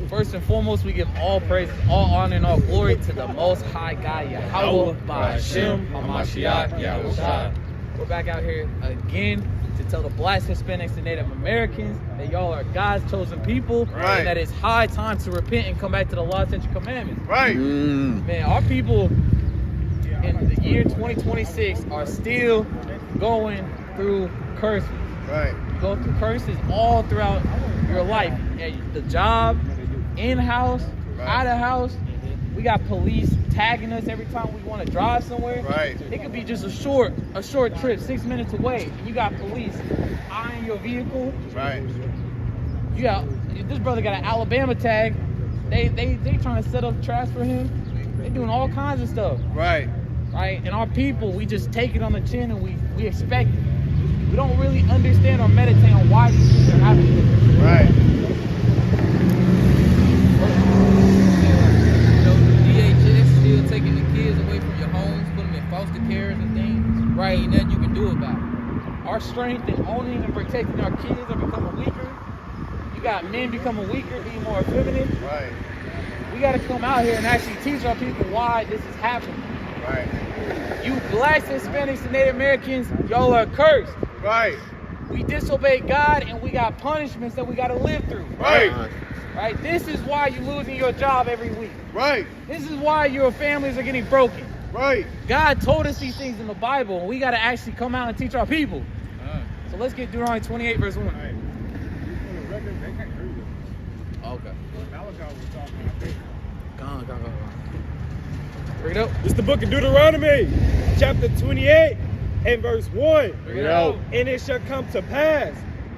First and foremost, we give all praise, all honor, and all glory to the Most High God, Yahweh, Ba'ashem, HaMashiach, Yahushua. We're back out here again to tell the Blacks, Hispanics, and Native Americans that y'all are God's chosen people, and that it's high time to repent and come back to the law, statutes, and commandments. Man, our people in the year 2026 are still going through curses. Go through curses all throughout your life. At the job, in-house, out-of-house. We got police tagging us every time we want to drive somewhere. It could be just a short trip, 6 minutes away. You got police eyeing your vehicle. You got this brother got an Alabama tag. They trying to set up traps for him. They doing all kinds of stuff. And our people, we just take it on the chin and we expect it. We don't really understand or meditate on why these things are happening. Still taking the kids away from your homes, putting them in foster cares and things. Ain't nothing you can do about it. Our strength in owning and protecting our kids are becoming weaker. You got men becoming weaker, being more effeminate. We got to come out here and actually teach our people why this is happening. You Blacks, Hispanics, and Native Americans, y'all are cursed. We disobey God and we got punishments that we got to live through. This is why you're losing your job every week. This is why your families are getting broken. God told us these things in the Bible, and we got to actually come out and teach our people. So let's get Deuteronomy 28, verse 1. Okay. Go. Bring it up. It's the book of Deuteronomy, chapter 28, and verse 1. Bring it out. And it shall come to pass,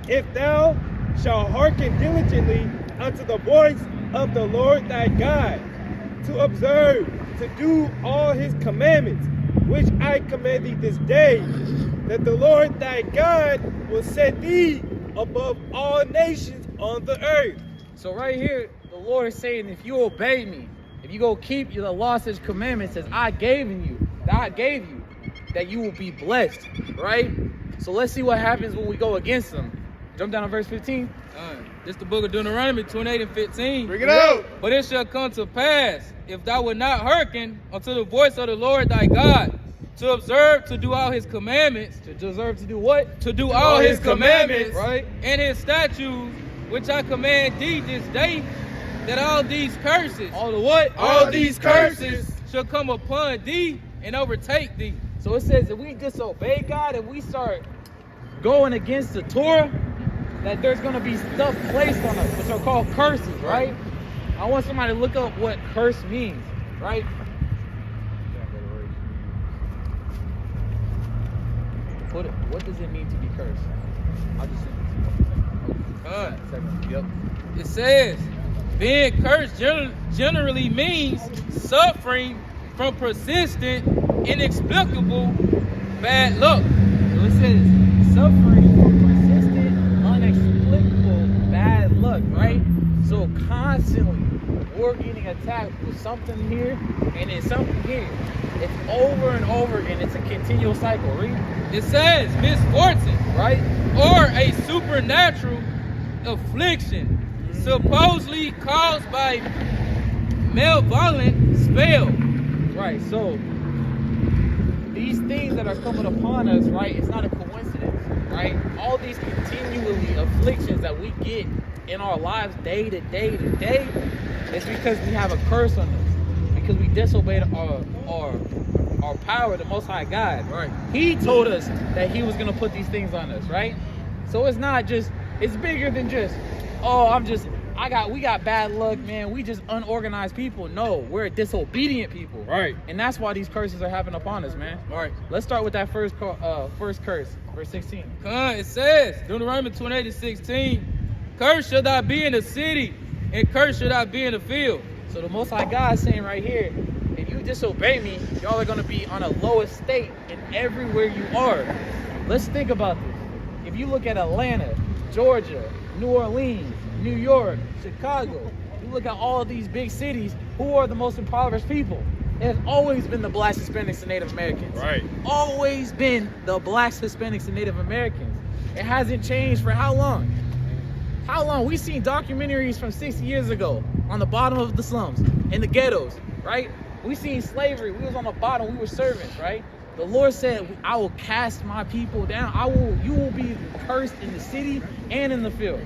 if thou shalt hearken diligently unto the voice of the Lord thy God, to observe, to do all his commandments, which I command thee this day, that the Lord thy God will set thee above all nations on the earth. So right here, the Lord is saying, if you obey me, if you go keep the law, statutes, commandments as I gave you, that you will be blessed, right? So let's see what happens when we go against them. Jump down to verse 15. This is the book of Deuteronomy 28 and 15. Bring it out. But it shall come to pass, if thou wilt not hearken unto the voice of the Lord thy God, to observe to do all his commandments. To deserve to do what? To do all his commandments, right? And his statutes, which I command thee this day, that all these curses. All the what? All these curses shall come upon thee and overtake thee. So it says if we disobey God and we start going against the Torah, that there's going to be stuff placed on us, which are called curses, right? I want somebody to look up what curse means, right? What does it mean to be cursed? I'll just send it to you. It says, being cursed generally means suffering from persistent, inexplicable bad luck. So it says suffering from persistent, inexplicable bad luck, right? So constantly we're getting attacked with something here and then something here. It's over and over again. It's a continual cycle. Read. It says misfortune, right? Or a supernatural affliction, supposedly caused by malevolent spell. Right, so these things that are coming upon us, right, it's not a coincidence, right? All these continually afflictions that we get in our lives day to day to day, it's because we have a curse on us, because we disobeyed our power, the Most High God. Right. He told us that he was going to put these things on us, right? So it's not just, it's bigger than just, we got bad luck, man. We just unorganized people. No, we're disobedient people. Right. And that's why these curses are happening upon us, man. All right. Let's start with that first curse, verse 16. It says, Deuteronomy 28 and 16, curse shall thou be in the city, and curse shall thou be in the field. So the Most High God is saying right here, if you disobey me, y'all are going to be on a lowest state in everywhere you are. Let's think about this. If you look at Atlanta, Georgia, New Orleans, New York, Chicago, you look at all of these big cities, who are the most impoverished people? It has always been the Blacks, Hispanics, and Native Americans. Right. Always been the Blacks, Hispanics, and Native Americans. It hasn't changed for how long? How long? We seen documentaries from 60 years ago on the bottom of the slums, in the ghettos, right? We seen slavery. We was on the bottom. We were servants, right? The Lord said, I will cast my people down. You will be cursed in the city and in the field.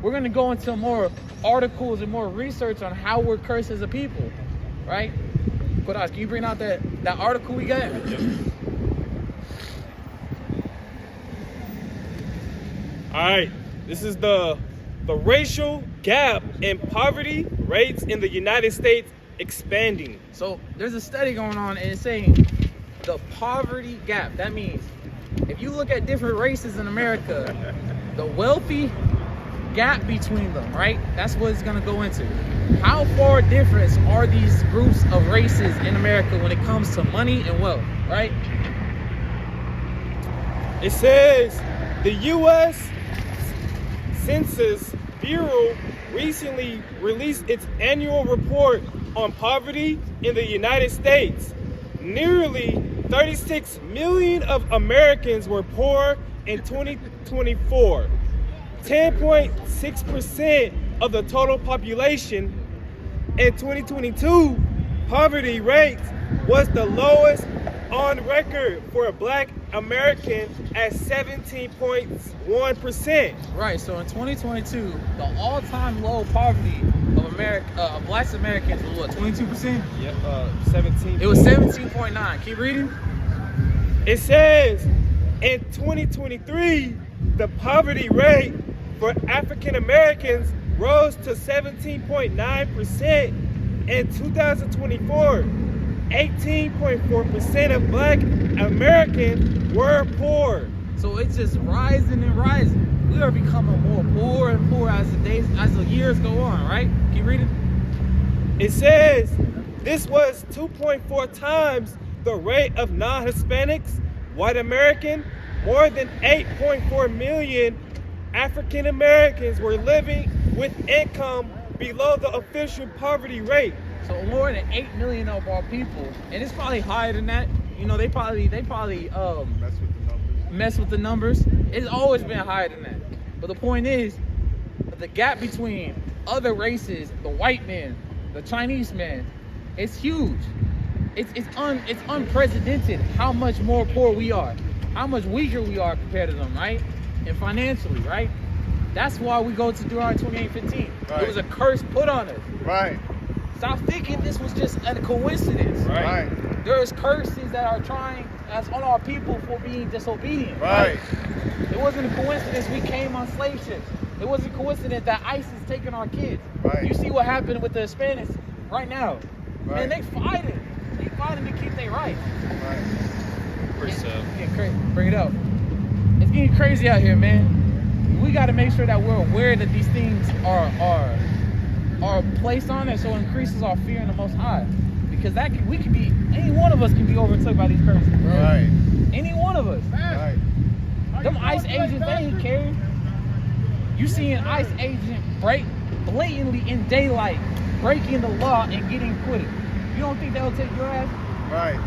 We're going to go into more articles and more research on how we're cursed as a people, right? Kodash, can you bring out that article we got? All right, this is the racial gap in poverty rates in the United States expanding. So there's a study going on and it's saying the poverty gap. That means if you look at different races in America, the wealthy gap between them, right? That's what it's gonna go into. How far different are these groups of races in America when it comes to money and wealth, right? It says the U.S. Census Bureau recently released its annual report on poverty in the United States. Nearly 36 million of Americans were poor in 2024. 10.6% of the total population. In 2022, poverty rates was the lowest on record for a Black American at 17.1%. Right, so in 2022, the all-time low poverty of Black Americans was what, 22%? Yep, 17. It was 17.9. Keep reading. It says in 2023, the poverty rate for African Americans rose to 17.9%. In 2024, 18.4% of Black Americans were poor. So it's just rising and rising. We are becoming more poor and poor as the years go on, right? Keep reading. It says this was 2.4 times the rate of non-Hispanics, white American. More than 8.4 million African Americans were living with income below the official poverty rate. So more than 8 million of our people, and it's probably higher than that. You know, they probably mess with the numbers. It's always been higher than that. But the point is, the gap between other races, the white man, the Chinese man, it's huge. It's unprecedented how much more poor we are, how much weaker we are compared to them, right? And financially, right? That's why we go to Deuteronomy 28:15. Right. It was a curse put on us. Right. Stop thinking this was just a coincidence. Right. There's curses that's on our people for being disobedient. Right. It wasn't a coincidence we came on slave ships. It wasn't a coincidence that ICE is taking our kids. Right. You see what happened with the Hispanics right now. Right. Man, they fighting. They fighting to keep their rights. Right. It's getting crazy. Bring it up. It's getting crazy out here, man. We got to make sure that we're aware that these things are placed on us, so it increases our fear in the Most High. Because any one of us can be overtook by these curses, bro. Right. Any one of us. Right. Them ICE agents, they ain't caring. You see an ICE agent blatantly in daylight, breaking the law and getting acquitted. You don't think they'll take your ass? Right.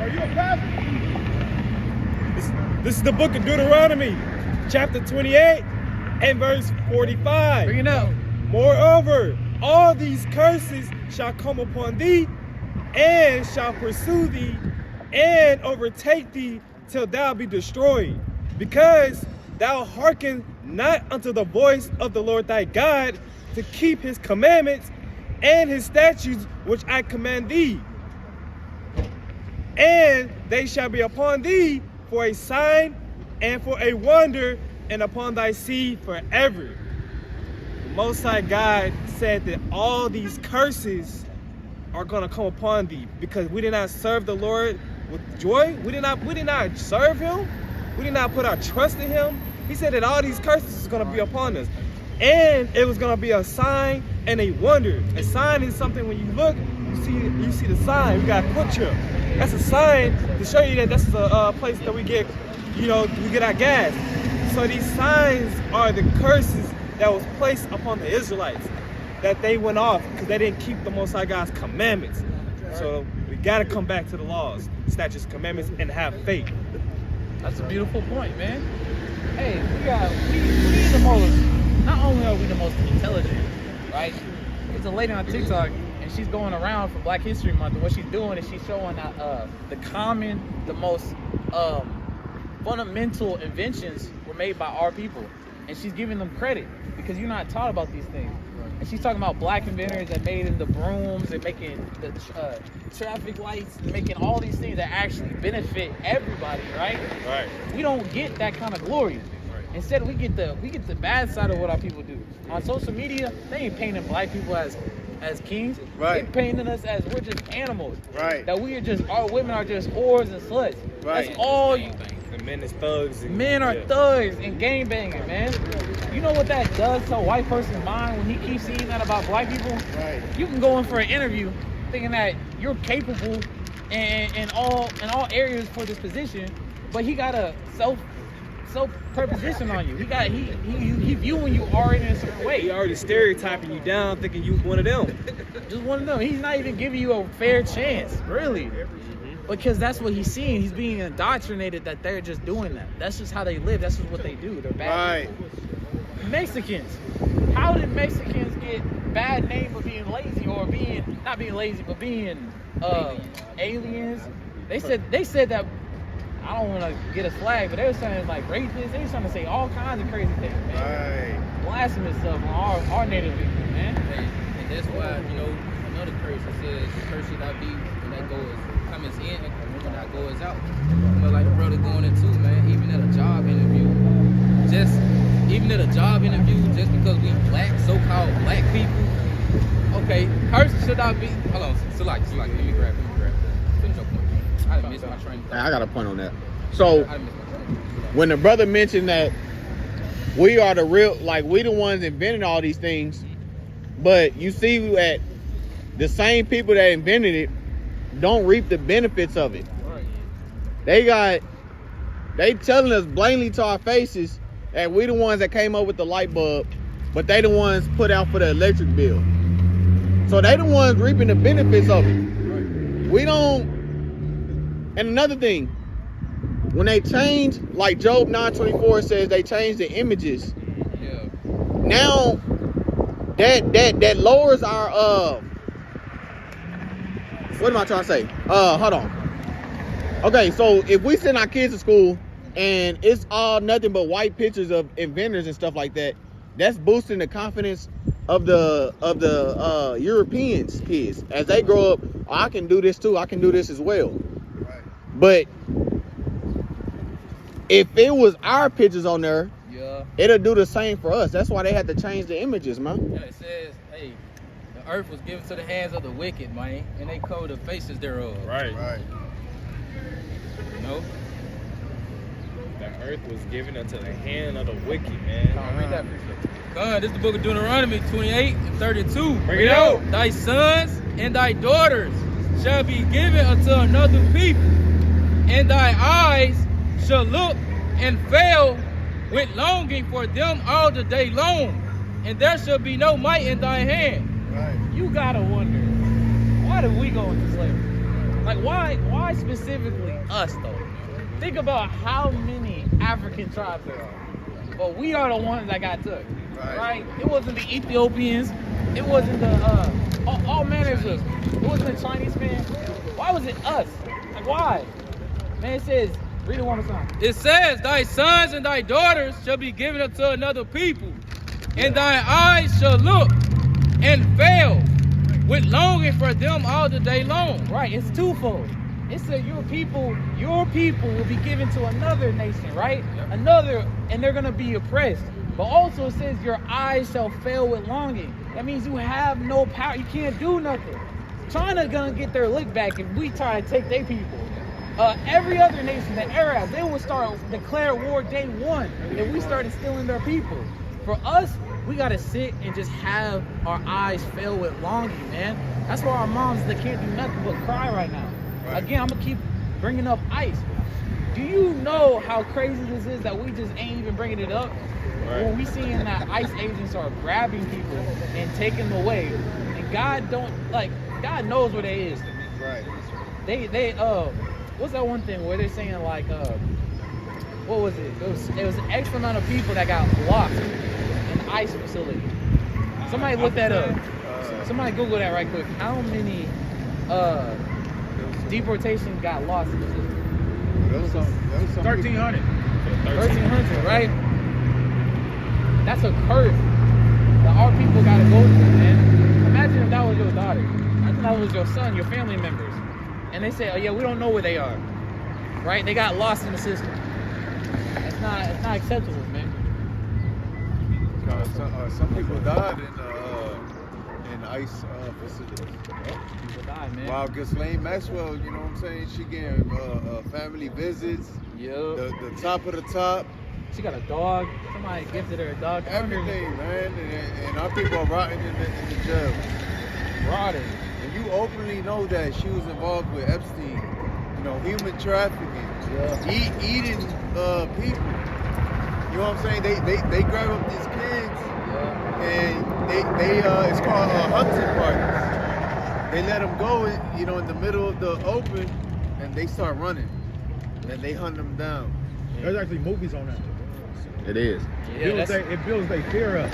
Are you a pastor? This is the book of Deuteronomy, chapter 28 and verse 45. Bring it up. Moreover, all these curses shall come upon thee, and shall pursue thee, and overtake thee till thou be destroyed, because thou hearken not unto the voice of the Lord thy God, to keep his commandments and his statutes which I command thee. And they shall be upon thee for a sign and for a wonder, and upon thy seed forever. The Most High God said that all these curses are going to come upon thee, because we did not serve the Lord with joy. We did not serve him. We did not put our trust in him. He said that all these curses is going to be upon us, and it was going to be a sign and a wonder. A sign is something when you look, you see the sign. We got a picture. That's a sign to show you that that's the place that we get, we get our gas. So these signs are the curses that was placed upon the Israelites, that they went off because they didn't keep the Most High God's commandments. So we got to come back to the laws, statutes, commandments, and have faith. That's a beautiful point, man. hey, we the most, not only are we the most intelligent, right? There's a lady on TikTok, and she's going around for Black History Month, and what she's doing is she's showing the most fundamental inventions were made by our people, and she's giving them credit because you're not taught about these things. And she's talking about Black inventors that made in the brooms and making the traffic lights, and making all these things that actually benefit everybody, right? Right. We don't get that kind of glory. Instead, we get the bad side of what our people do. On social media, they ain't painting Black people as kings. Right. They painting us as we're just animals. Right. That our women are just whores and sluts. Right. That's all you. And men is thugs. Men are thugs and gangbanging, man. You know what that does to a white person's mind when he keeps seeing that about Black people? Right. You can go in for an interview thinking that you're capable in all areas for this position, but he got a self preposition on you. He viewing you already in a certain way. He already stereotyping you down, thinking you one of them. Just one of them. He's not even giving you a fair chance, really. Because that's what he's seeing. He's being indoctrinated that they're just doing that. That's just how they live. That's just what they do. They're bad. Right. Mexicans. How did Mexicans get bad name of being lazy or being not being lazy but being aliens? They said that. I don't want to get a flag, but they were saying like rapists. They were trying to say all kinds of crazy things, man. Right. Blasphemous stuff on our native people, man. And that's why, another curse, it says, curse should not be when that goes cometh in and when that goes out. Like the brother going into, man, even at a job interview, just because we Black, so-called Black people, okay, curse should not be, hold on, so like, let me grab. Finish your point. I done missed my train of thought. I got a point on that. So when the brother mentioned that we are the real, like we the ones invented all these things, but you see that the same people that invented it don't reap the benefits of it. Right. They telling us blatantly to our faces that we the ones that came up with the light bulb, but they the ones put out for the electric bill. So they the ones reaping the benefits of it. Right. We don't. And another thing, when they change, like Job 9:24 says, they change the images. Yeah. Now that lowers our what am I trying to say? Hold on. Okay, so if we send our kids to school and it's all nothing but white pictures of inventors and stuff like that, that's boosting the confidence of the Europeans kids as they grow up. Oh, I can do this too. I can do this as well. But if it was our pictures on there, it'll do the same for us. That's why they had to change the images, man. Yeah, it says, hey, the earth was given to the hands of the wicked, man, and they covered the faces thereof. Right. The earth was given unto the hand of the wicked, man. Come on, read that, God, this is the book of Deuteronomy 28 and 32. Bring it out. Thy sons and thy daughters shall be given unto another people, and thy eyes shall look and fail with longing for them all the day long, and there shall be no might in thy hand. Right. You gotta wonder, why did we go into slavery? Like, why specifically us, though? Think about how many African tribes there are. But we are the ones that got took, right? It wasn't the Ethiopians. It wasn't the, all manners of, it wasn't the Chinese man. Why was it us? Like, why? Man, it says, read it one more time. It says, thy sons and thy daughters shall be given unto another people, and thy eyes shall look and fail with longing for them all the day long. Right, it's twofold. It said your people will be given to another nation, right? Yep. Another, and they're going to be oppressed. But also it says your eyes shall fail with longing. That means you have no power. You can't do nothing. China going to get their lick back if we try to take their people. Every other nation, the Arabs, they would declare war day one if we started stealing their people. For us, we got to sit and just have our eyes fail with longing, man. That's why our moms, they can't do nothing but cry right now. Right. Again, I'm going to keep bringing up ICE. Do you know how crazy this is that we just ain't even bringing it up? Right. When we seeing that ICE agents are grabbing people and taking them away, and God knows where they is. Right. They what's that one thing where they're saying like what was it? It was an X amount of people that got locked in the ICE facility. Somebody look that up. Somebody Google that right quick. How many deportations got lost in the system? 1,300. 1,300, right? That's a curse that our people gotta go through, man. Imagine if that was your daughter. Imagine that was your son, your family members. And they say, oh yeah, we don't know where they are. Right? They got lost in the system. It's not acceptable, man. Some people died in ICE facilities. People die, man. While Ghislaine Maxwell, you know what I'm saying? She getting family visits. Yup. The top of the top. She got a dog. Somebody gifted her a dog. Everything, man. And our people are rotting in the jail. Rotting. And you openly know that she was involved with Epstein, you know, human trafficking, eating people. You know what I'm saying? They grab up these kids and they it's called hunting parties. They let them go, you know, in the middle of the open, and they start running, and they hunt them down. There's actually movies on that. It is. It builds their fear up.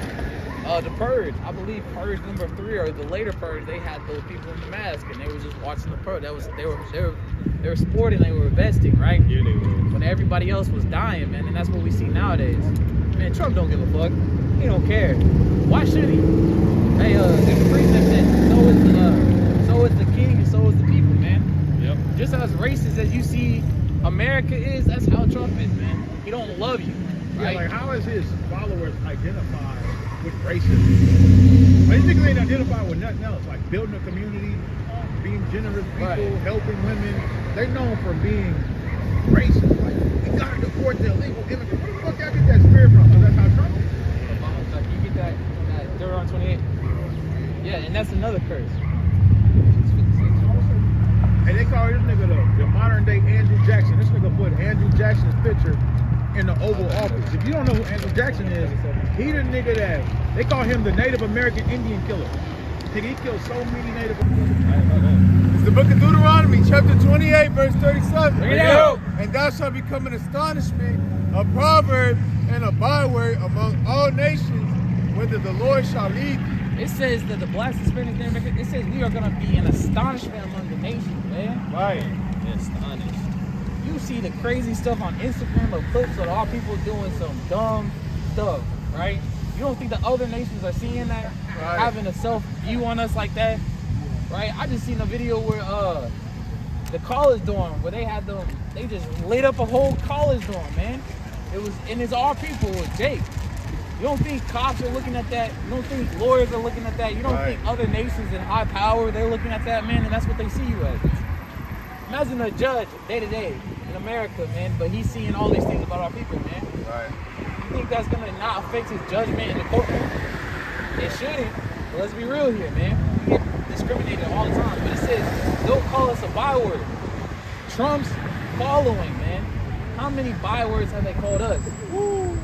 The Purge, I believe Purge number 3 or the later Purge, they had those people in the mask and they were just watching the Purge. They were sporting, they were investing, right? Yeah, they were. When everybody else was dying, man, and that's what we see nowadays. Man, Trump don't give a fuck. He don't care. Why should he? Hey, there's a precept that so is the king and so is the people, man. Yep. Just as racist as you see America is, that's how Trump is, man. He don't love you, right? Yeah, like how is his followers identified with racism? These niggas ain't identified with nothing else, like building a community, being generous people, helping women. They known for being racist. Like, we gotta deport the illegal immigrants. Where the fuck y'all get that spirit from? That's how Trump is. Like you get that Deuteronomy 28. Yeah, and that's another curse. And they call this nigga the modern day Andrew Jackson. This nigga put Andrew Jackson's picture in the Oval Office. If you don't know who Andrew Jackson is, he the nigga that they call him the Native American Indian killer. Nigga, he killed so many Native Americans. It's the book of Deuteronomy, chapter 28, verse 37. Bring it out. And thou shalt become an astonishment, a proverb, and a byword among all nations, whither the Lord shall lead thee. It says that the blacks, Hispanics, and Americans, it says we are gonna be an astonishment among the nations, man. Right. Astonished. You see the crazy stuff on Instagram of clips of all people doing some dumb stuff, right? You don't think the other nations are seeing that, Right. having a self view on us like that, right? I just seen a video where the college dorm where they just lit up a whole college dorm, man. It's our people with Jake. You don't think cops are looking at that? You don't think lawyers are looking at that? You don't think other nations in high power, they're looking at that, man, and that's what they see you as. Imagine a judge day to day in America, man, but he's seeing all these things about our people, man. Right. You think that's gonna not affect his judgment in the courtroom? It shouldn't. But let's be real here, man. We get discriminated all the time, but it says don't call us a byword. Trump's following, man. How many bywords have they called us? Woo.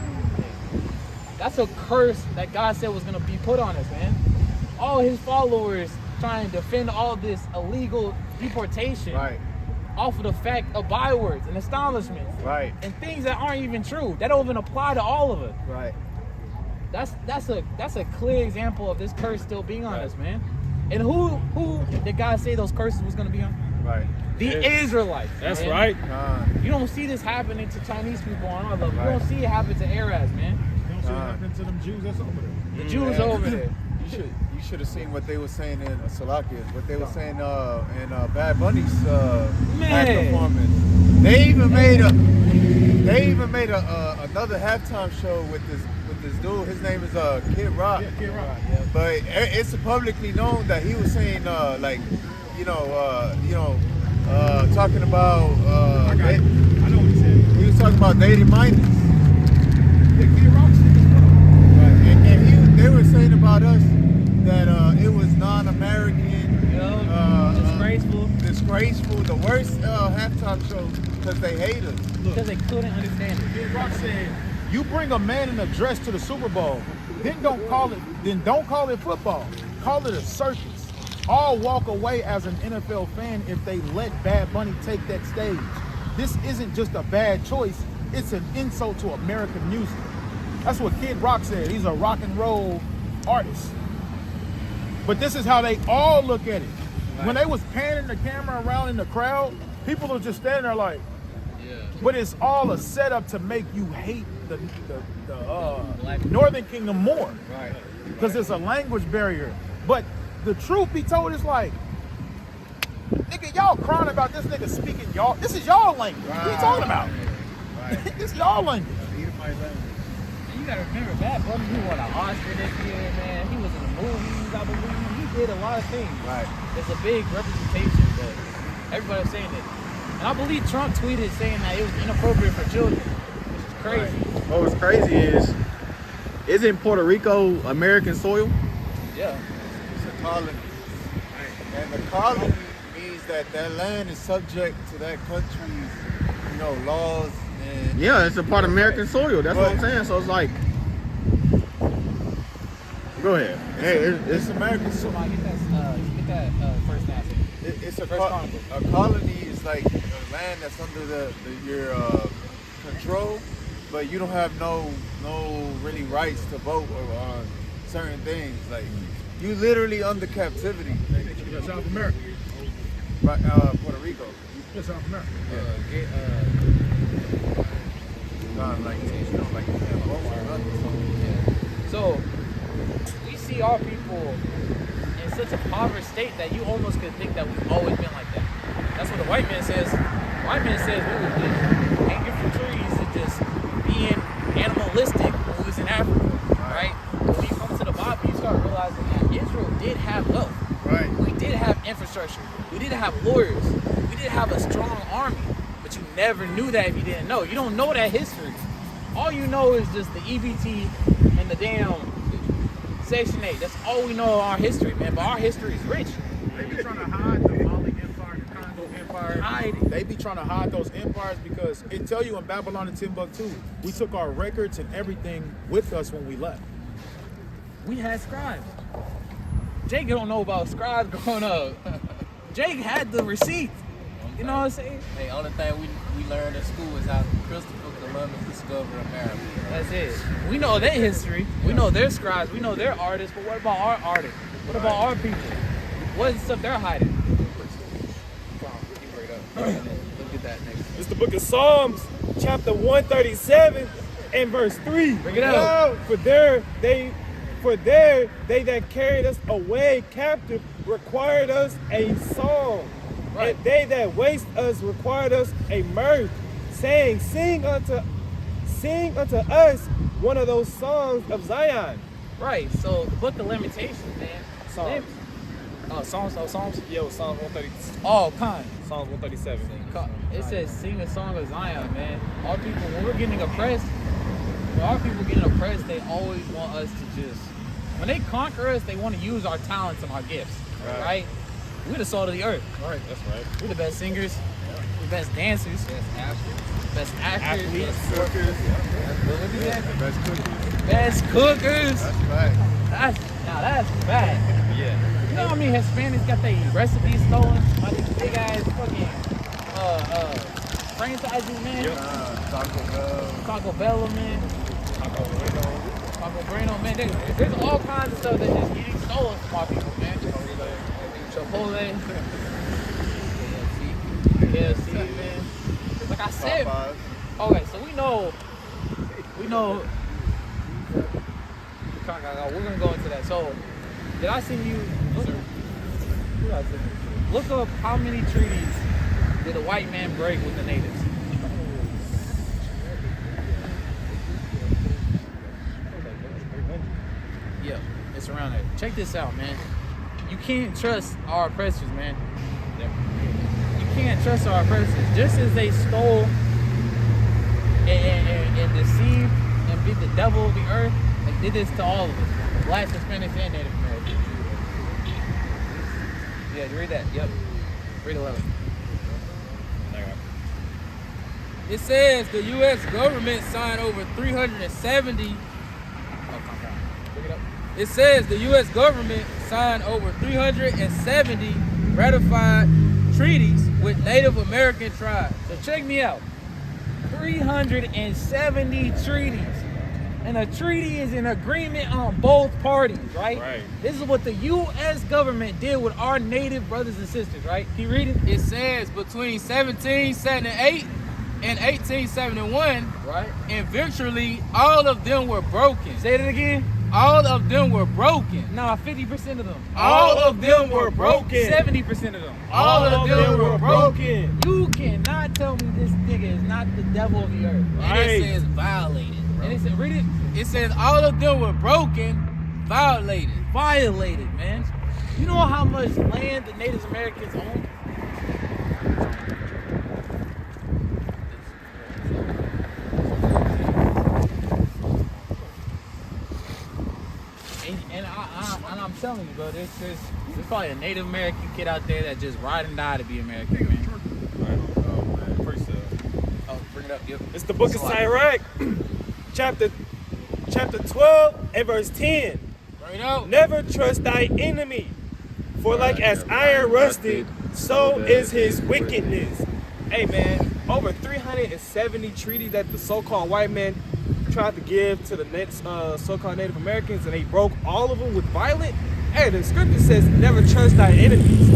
That's a curse that God said was gonna be put on us, man. All his followers trying to defend all this illegal deportation off of the fact of bywords and astonishments and things that aren't even true. That don't even apply to all of us. Right. That's a clear example of this curse still being on us, man. And who did God say those curses was gonna be on? Right. The Israelites. That's man. right. You don't see this happening to Chinese people on our level. You don't see it happen to Arabs, man. You don't see what happened to them Jews that's over there. The Jews over there. You should have seen what they were saying in Salakia, what they were saying in Bad Bunny's performance. They even made another halftime show with this dude. His name is Kid Rock. Yeah, Kid Rock. But it's publicly known that he was saying talking about I know what he said. he was talking about dating minors. Yeah, Kid Rock said this stuff. And they were saying about us that it was non-American, disgraceful, the worst halftime show because they hate us. Because they couldn't understand it. Kid Rock said, "You bring a man in a dress to the Super Bowl, then don't call it football. Call it a circus. I'll walk away as an NFL fan if they let Bad Bunny take that stage. This isn't just a bad choice. it's an insult to American music. That's what Kid Rock said. He's a rock and roll artist. But this is how they all look at it. Right. When they was panning the camera around in the crowd, people are just standing there like, but it's all a setup to make you hate the Northern Kingdom more. Right. Because it's a language barrier. But the truth be told is like, nigga, y'all crying about this nigga speaking y'all. This is y'all language. Right. What are you talking about? Right. This is y'all language. You gotta remember that, brother. He won an Oscar this year, man. He was in the movies, I believe. He did a lot of things. Right. It's a big representation, but everybody was saying it. And I believe Trump tweeted saying that it was inappropriate for children, which is crazy. Right. What was crazy is, isn't Puerto Rico American soil? Yeah. It's a colony. And the colony means that that land is subject to that country's, laws. And yeah, it's a part of American soil. That's what I'm saying. So it's like, go ahead. It's American soil. Get that first answer. It's a colony is like a land that's under your control, but you don't have no really rights to vote on certain things. Like you literally under captivity. Like, South America. Right, Puerto Rico. Just South America. So we see our people in such a impoverished state that you almost could think that we've always been like that. That's what the white man says. The white man says we was just hanging from trees and just being animalistic when we was in Africa, right? But when you come to the Bible, you start realizing that Israel did have wealth. Right. We did have infrastructure. We did have lawyers. We did have a strong army. But you never knew that if you didn't know. You don't know that history. All you know is just the EBT and the damn Section 8. That's all we know of our history, man. But our history is rich. They be trying to hide the Mali Empire, the Congo Empire. They be trying to hide those empires because it tell you in Babylon and Timbuktu, we took our records and everything with us when we left. We had scribes. Jake don't know about scribes growing up. Jake had the receipts. You know what I'm saying? The only thing we learned in school is how Christopher Columbus discovered America. That's it. We know their history. We know their scribes. We know their artists. But what about our artists? What about our people? What is the stuff they're hiding? Look at that next. It's the book of Psalms, chapter 137 and verse 3. Bring it out. For there they that carried us away captive required us a song. Right. And they that waste us required us a mirth, saying, Sing unto us one of those songs of Zion. Right. So the book of Lamentations, man. Psalms. Psalms. Yo, Psalms 130. Oh, kind. Psalms 137. It says, "Sing a song of Zion," man. Our people, when we're getting oppressed, they always want us to just. When they conquer us, they want to use our talents and our gifts. Right? We're the salt of the earth. Right, that's right. We're the best singers, the best dancers, best actors, Best cookers. best cookers. That's right. That's bad. Yeah. You know how many Hispanics got their recipes stolen by these big ass fucking franchises, man? Taco Bell, man. Taco Bueno, man. There's all kinds of stuff that's just getting stolen from our people, man. Chipotle, KFC, man. Like I said, okay, so we know. We're gonna go into that. So, did I send you? Look up how many treaties did a white man break with the natives? Yeah, it's around there. Check this out, man. You can't trust our oppressors, man. You can't trust our oppressors. Just as they stole and deceived and beat the devil of the earth, they did this to all of us. Blacks, Hispanics, and Native Americans. Yeah, read that. Yep. Read 11. It says the U.S. government signed over 370. It says the U.S. government signed over 370 ratified treaties with Native American tribes. So check me out. 370 treaties. And a treaty is an agreement on both parties, right? Right. This is what the U.S. government did with our native brothers and sisters, right? Can you read it? It says between 1778 and 1871, Right. eventually all of them were broken. Say it again. All of them were broken. Nah, 50% of them. All of them were broken. 70% of them. All of them were broken. You cannot tell me this nigga is not the devil of the earth. And it says violated. And it said, read it. It says all of them were broken, violated. Violated, man. You know how much land the Native Americans own? And I'm telling you, bro, there's probably a Native American kid out there that just ride and die to be American, man. Oh, bring it up, yep. It's the book of Sirach, chapter 12 and verse 10. Right out. Never trust thy enemy, for like as iron rusted, so is his wickedness. Hey man, over 370 treaties that the so-called white man tried to give to the so-called Native Americans, and they broke all of them with violence. Hey, the scripture says never trust thy enemies.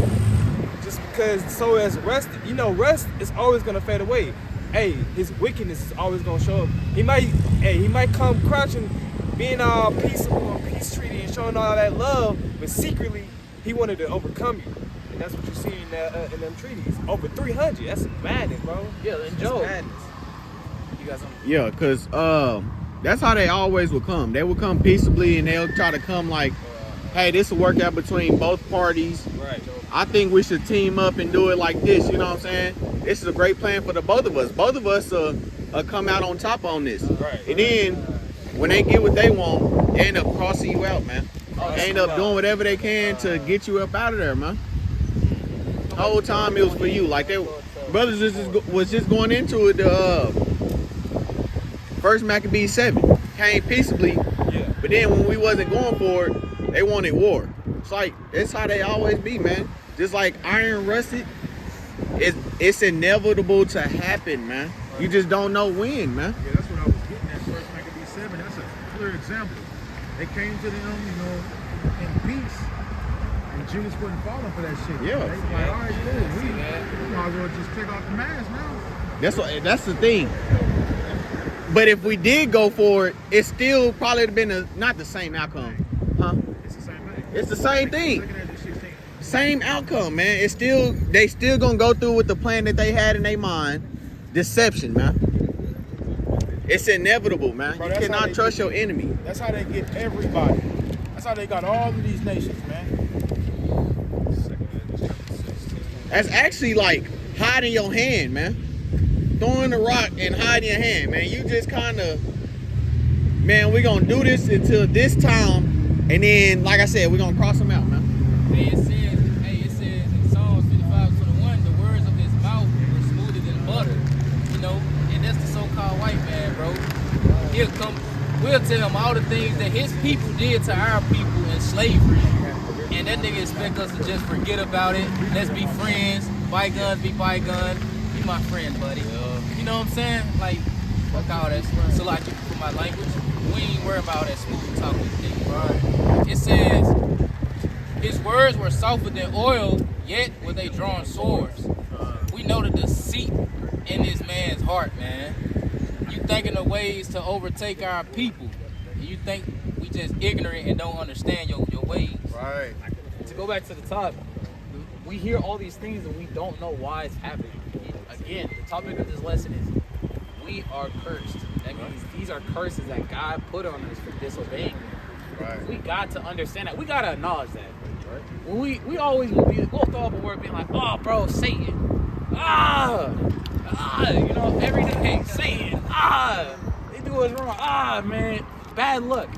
Just because so as rust, you know, rust is always gonna fade away. Hey, his wickedness is always gonna show up. He might come crouching, being all peaceable on peace treaty and showing all that love, but secretly he wanted to overcome you. And that's what you see in them treaties. Over 300. That's madness, bro. Yeah, and That's Joe. madness. You got something? Yeah, because that's how they always will come. They will come peaceably, and they'll try to come like, hey, this will work out between both parties. Right. I think we should team up and do it like this. You know what I'm saying? This is a great plan for the both of us. Both of us come out on top on this. Right. And then when they get what they want, they end up crossing you out, man. They end up doing whatever they can to get you up out of there, man. The whole time it was for you. Like they brothers was just going into it. First Maccabees 7 came peaceably, Yeah. but then when we wasn't going for it, they wanted war. It's like that's how they always be, man. Just like iron rusted, it's inevitable to happen, man. You just don't know when, man. Yeah, that's what I was getting at. First Maccabees 7. That's a clear example. They came to them, in peace, and Judas wasn't falling for that shit. Yeah. They was like, all right, cool. We might as well just take off the mask now. That's the thing. But if we did go for it, it still probably would have been not the same outcome, huh? It's the same thing. It's the same thing. Looking at the 16. Same outcome, man. They still gonna go through with the plan that they had in their mind. Deception, man. It's inevitable, man. Bro, You that's how cannot they trust your enemy. That's how they get everybody. That's how they got all of these nations, man. That's actually like hiding your hand, man. Throwing a rock and hiding your hand, man. You just kind of, man, we're going to do this until this time. And then, like I said, we're going to cross them out, man. It says in Psalms 55:21, the words of his mouth were smoother than butter. You know, and that's the so-called white man, bro. We'll tell him all the things that his people did to our people in slavery. And that nigga expect us to just forget about it. Let's be friends. Bygones be bygones. Be my friend, buddy. You know what I'm saying? Like, fuck all that. So like, for my language, we ain't worried about all that smooth talking thing. Right? It says, his words were softer than oil, yet were they drawn swords. We know the deceit in this man's heart, man. You thinking of ways to overtake our people. You think we just ignorant and don't understand your ways. Right. To go back to the top, we hear all these things and we don't know why it's happening. Again, the topic of this lesson is we are cursed. That means these are curses that God put on us for disobeying Him. Right. We got to understand that. We got to acknowledge that. Right? When we always we'll throw up a word being like, oh, bro, Satan. You know, every day, Satan. They do us wrong. Man, bad luck.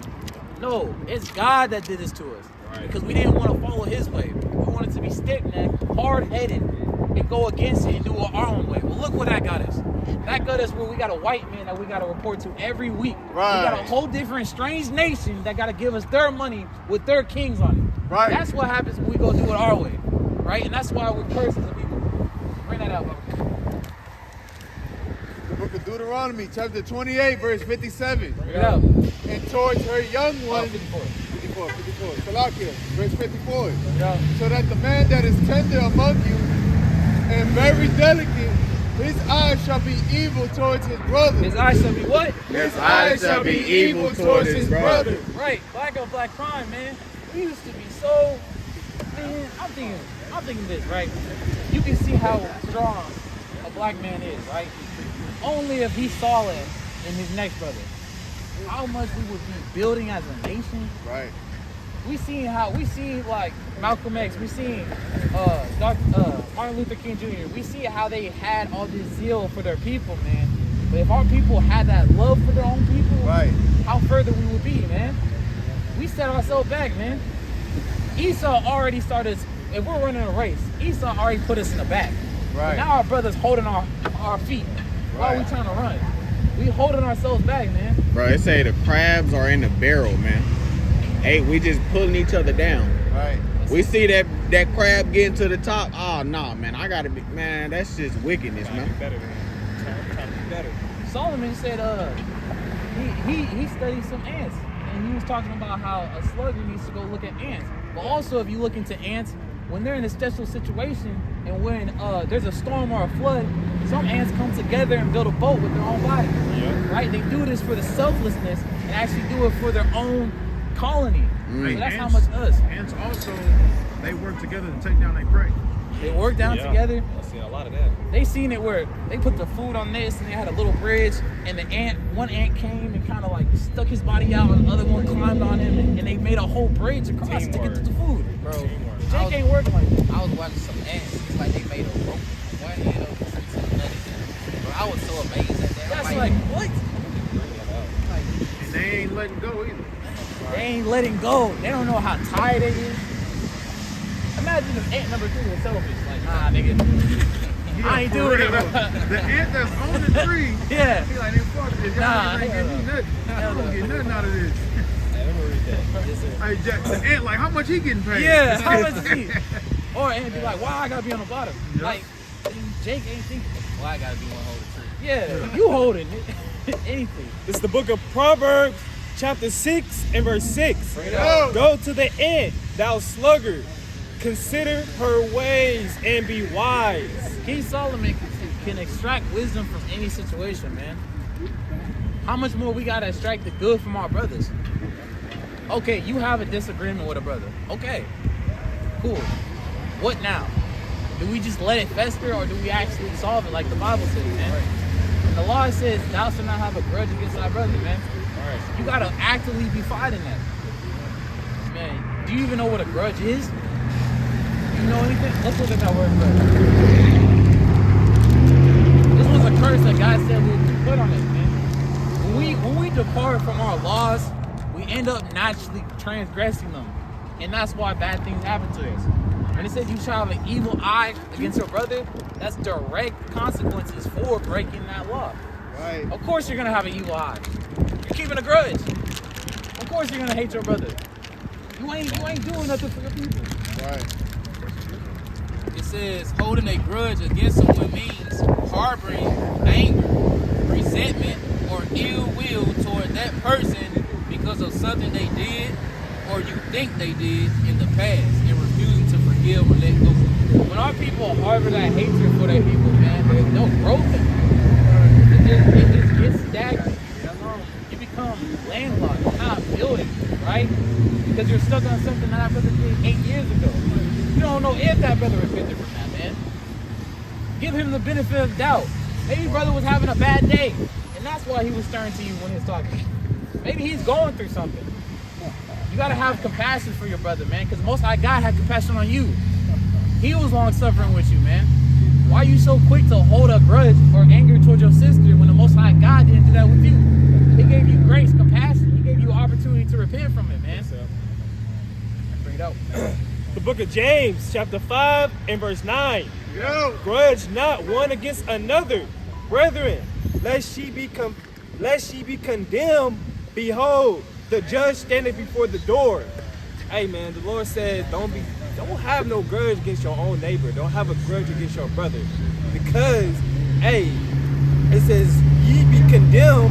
No, it's God that did this to us. Right. Because we didn't want to follow His way. We wanted to be stiff-necked, hard-headed, and go against it and do it our own way. Well, look what that got us. That got us where we got a white man that we got to report to every week. Right. We got a whole different strange nation that got to give us their money with their kings on it. Right. That's what happens when we go do it our way. Right? And that's why we're cursed as a people. Bring that out, bro. Book of Deuteronomy, chapter 28, verse 57. Bring it out. And towards her young one, 54. 54. Salakia, verse 54. Bring it out. So that the man that is tender among you and very delicate, his eyes shall be evil towards his brother. His eyes shall be what? His eyes shall be evil towards his brother. Right, black on black crime, man. We used to be so, man. I'm thinking this, right? You can see how strong a black man is, right? Only if he saw it in his next brother. How much we would be building as a nation. Right. We seen like Malcolm X. We seen Martin Luther King Jr. We see how they had all this zeal for their people, man. But if our people had that love for their own people, Right. how further we would be, man. We set ourselves back, man. Esau already started. If we're running a race, Esau already put us in the back. Right. Now our brothers holding our feet while we trying to run. We holding ourselves back, man. Bro, they say the crabs are in the barrel, man. Hey, we just pulling each other down. Right. We see that crab getting to the top. Oh, nah, man. I gotta be, man, that's just wickedness, man. Better, man. Trying to be better. Solomon said he studied some ants, and he was talking about how a slugger needs to go look at ants. But also, if you look into ants, when they're in a special situation and when there's a storm or a flood, some ants come together and build a boat with their own body. Yeah. Right? They do this for the selflessness and actually do it for their own colony. Hey, So that's how ants- much us. Ants also, they work together to take down their prey. They work down together. I see a lot of that. They seen it where they put the food on this and they had a little bridge and one ant came and kind of like stuck his body out and the other one climbed on him and they made a whole bridge across to get to the food. Bro, Jake ain't working like that. I was watching some ants. It's like they made a rope from one end of the tree to another end. Bro, I was so amazed at that. That's I'm like, what? And they ain't letting go either. They ain't letting go. They don't know how tired they is. Imagine if ant number 2 was selfish. Like, nah, nigga. I ain't for doing it, real. bro. The ant that's on the tree, Yeah. he like, fuck this. Y'all Nah, ain't getting me nothing. I don't get nothing out of this. Hey, Jack, the ant, like, how much he getting paid? Yeah, how much is he? Or ant be like, why I gotta be on the bottom? Yeah. Like, Jake ain't thinking. Why I gotta be one hold the tree? Yeah, you holding it. Anything. This is the book of Proverbs, chapter 6 and verse 6. Bring it out. Go to the ant, thou sluggard. Consider her ways and be wise. King Solomon can extract wisdom from any situation, man. How much more we gotta extract the good from our brothers? Okay, you have a disagreement with a brother. Okay, cool. What now? Do we just let it fester or do we actually solve it like the Bible says, man? And the law says, thou shalt not have a grudge against thy brother, man. You gotta actively be fighting that. Man, do you even know what a grudge is? You know anything? Let's look at that word grudge. This was a curse that God said we would put on us, man. When we depart from our laws, we end up naturally transgressing them. And that's why bad things happen to us. When it says you shall have an evil eye against your brother, that's direct consequences for breaking that law. Right. Of course you're gonna have an evil eye. You're keeping a grudge. Of course you're gonna hate your brother. You ain't doing nothing for your people. Right. It says holding a grudge against someone means harboring anger, resentment, or ill will toward that person because of something they did or you think they did in the past and refusing to forgive or let go. When our people harbor that hatred for their people, man, there's no growth in it. It just gets stagnant. You become landlocked. You're not building, right? Because you're stuck on something that brother did 8 years ago. You don't know if that brother repented from that, man. Give him the benefit of the doubt. Maybe brother was having a bad day, and that's why he was stern to you when he was talking. Maybe he's going through something. You gotta have compassion for your brother, man, because Most High God had compassion on you. He was long suffering with you, man. Why are you so quick to hold a grudge or anger towards your sister when the Most High God didn't do that with you? He gave you grace, compassion. He gave you opportunity to repent from it, man. Bring it out. The book of James, chapter 5 and verse 9. Yo. Grudge not one against another, brethren, lest ye be condemned. Behold, the judge standeth before the door. Hey man, the Lord said, don't have no grudge against your own neighbor. Don't have a grudge against your brother, because, hey, it says, ye be condemned,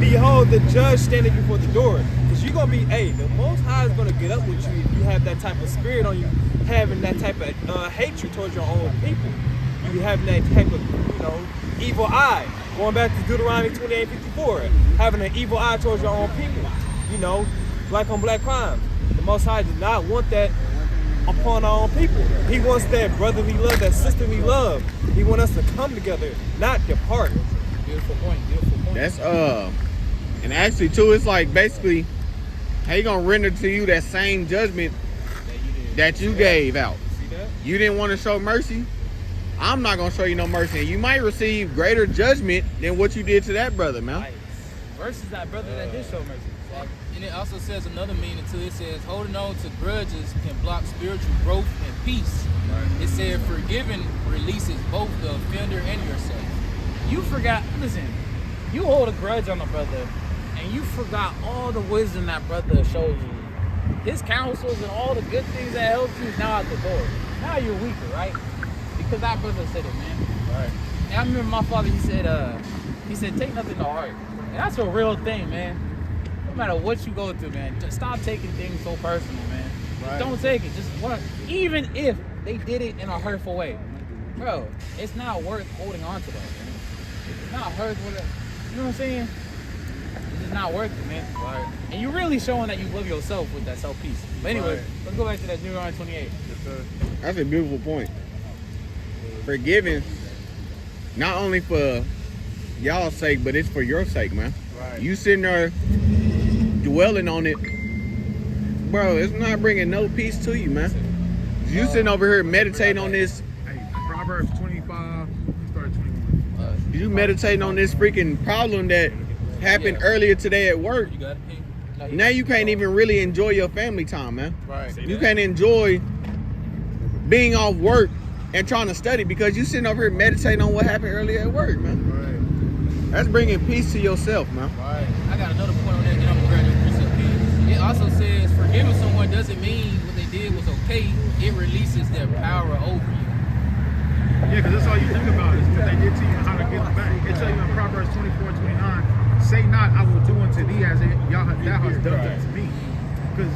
behold, the judge standing before the door. Because you're going to be, the Most High is going to get up with you if you have that type of spirit on you, having that type of hatred towards your own people. You having that type of, evil eye. Going back to Deuteronomy 28:54, having an evil eye towards your own people. Black on black crime. The Most High does not want that upon our own people. He wants that brotherly love, that sisterly love. He wants us to come together, not depart. Beautiful point. Beautiful point. That's and actually too, it's like basically, he gonna render to you that same judgment that you gave out. See that? You didn't want to show mercy. I'm not gonna show you no mercy. And you might receive greater judgment than what you did to that brother, man. Right. Versus that brother that did show mercy. And it also says another meaning to it. It says holding on to grudges can block spiritual growth and peace. Right. It said forgiving releases both the offender and yourself. You forgot, listen, you hold a grudge on a brother and you forgot all the wisdom that brother showed you. His counsels and all the good things that helped you is now out the door. Now you're weaker, right? Because that brother said it, man. Right. And I remember my father, he said, take nothing to heart. And that's a real thing, man. No matter what you go through, man, just stop taking things so personal, man. Right. Don't take it. Just even if they did it in a hurtful way, bro, it's not worth holding on to that, man. It's not worth it. You know what I'm saying? It's just not worth it, man. Right. And you're really showing that you love yourself with that self-peace. But anyway, let's go back to that Deuteronomy 28. That's a beautiful point. Forgiving, not only for y'all's sake, but it's for your sake, man. Right. You sitting there dwelling on it, bro, it's not bringing no peace to you, man. You sitting over here meditating on this. Hey, Proverbs 25, start 21. You meditating on this freaking problem that happened earlier today at work. You got it. Now you can't even really enjoy your family time, man. Right. You can't enjoy being off work and trying to study because you sitting over here meditating on what happened earlier at work, man. Right. That's bringing peace to yourself, man. Right. I got another point on that, and I'm gonna grab this precept here. It also says forgiving someone doesn't mean what they did was okay. It releases their power over you. Yeah, because that's all you think about is what they did to you and how to get them back. It tell you in Proverbs 24:29, say not, I will do unto thee as thou hast done unto me. Because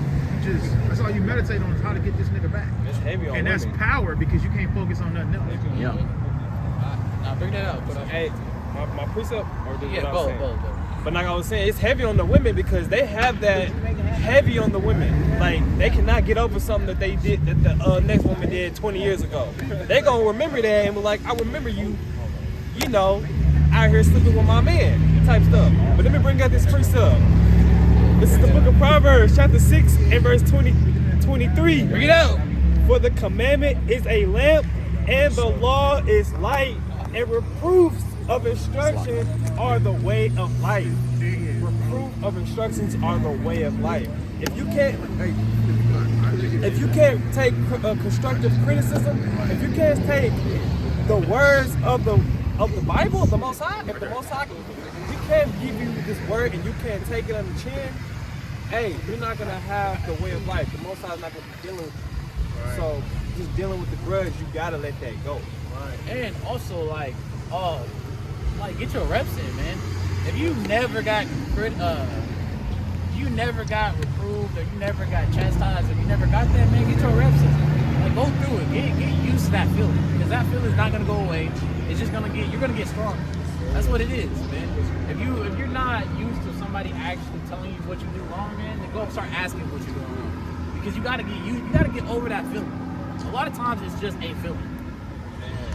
that's all you meditate on is how to get this nigga back. It's heavy on And that's women. power because you can't focus on nothing else. Yeah. Now bring that out. Hey, my precept or just what I'm both. saying? But like I was saying, it's heavy on the women because they have that heavy on the women. Like they cannot get over something that they did that the next woman did 20 years ago. They gonna remember that and be like, I remember you, out here sleeping with my man, type stuff. But let me bring out this precept. This is the book of Proverbs, chapter 6 and verse 23. Bring it out. For the commandment is a lamp, and the law is light, and reproofs of instruction are the way of life. Reproof of instructions are the way of life. If you can't take constructive criticism, if you can't take the words of the Bible, the Most High, if the Most High, you can't give you this word and you can't take it on the chin, hey, you're not gonna have the way of life. The Most High is not gonna be dealing with you. Right. So just dealing with the grudge, you gotta let that go. Right. And also like get your reps in, man. If you never got reproved or you never got chastised or you never got that, man, get your reps in. Like go through it. Get used to that feeling. Because that feeling is not gonna go away. It's just you're gonna get stronger. That's what it is, man. If you're not used to somebody actually telling you what you do wrong, man, then go start asking what you're doing wrong. Because you gotta get over that feeling. A lot of times it's just a feeling.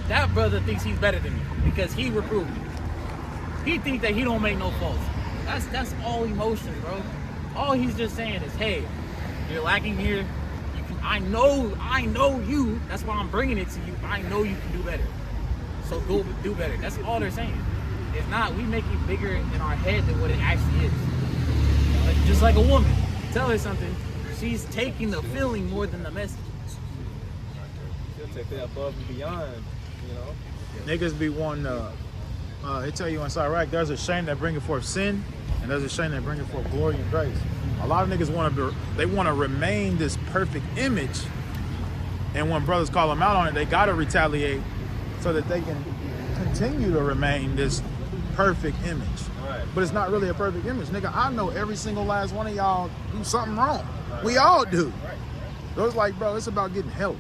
That brother thinks he's better than me because he reproved me. He thinks that he don't make no faults. That's all emotion, bro. All he's just saying is, hey, you're lacking here. I know you. That's why I'm bringing it to you. I know you can do better. So go do better. That's all they're saying. If not, we make it bigger in our head than what it actually is. Just like a woman. Tell her something. She's taking the feeling more than the message. She'll take that above and beyond, Niggas be wanting to, they tell you inside right, there's a shame that bringeth forth sin, and there's a shame that bringeth forth glory and grace. A lot of niggas want to remain this perfect image, and when brothers call them out on it, they gotta retaliate so that they can continue to remain this perfect image. Right. But it's not really a perfect image. Nigga, I know every single last one of y'all do something wrong. We all do. So it's like, bro, it's about getting help.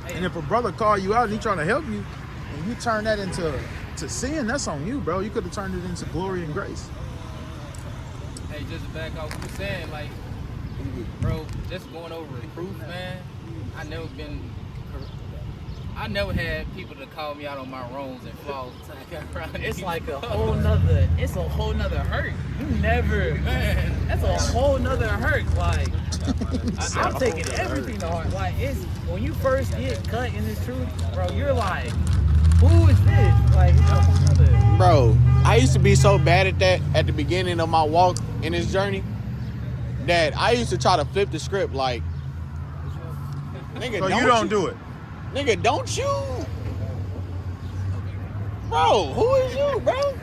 And if a brother call you out and he trying to help you, and you turn that into sin, that's on you, bro. You could have turned it into glory and grace. Hey, just to back off what you're saying, like, bro, just going over proof, man. I never had people to call me out on my wrongs and flaws. It's like a whole nother hurt. You never, man, that's a whole nother hurt. Like, I'm taking everything to heart. Like, it's, when you first get cut in this truth, bro, you're like, who is this? Like, it's a whole nother. Bro, I used to be so bad at that at the beginning of my walk in this journey that I used to try to flip the script like, nigga, So you don't do it. Nigga, don't you? Bro, who is you, bro?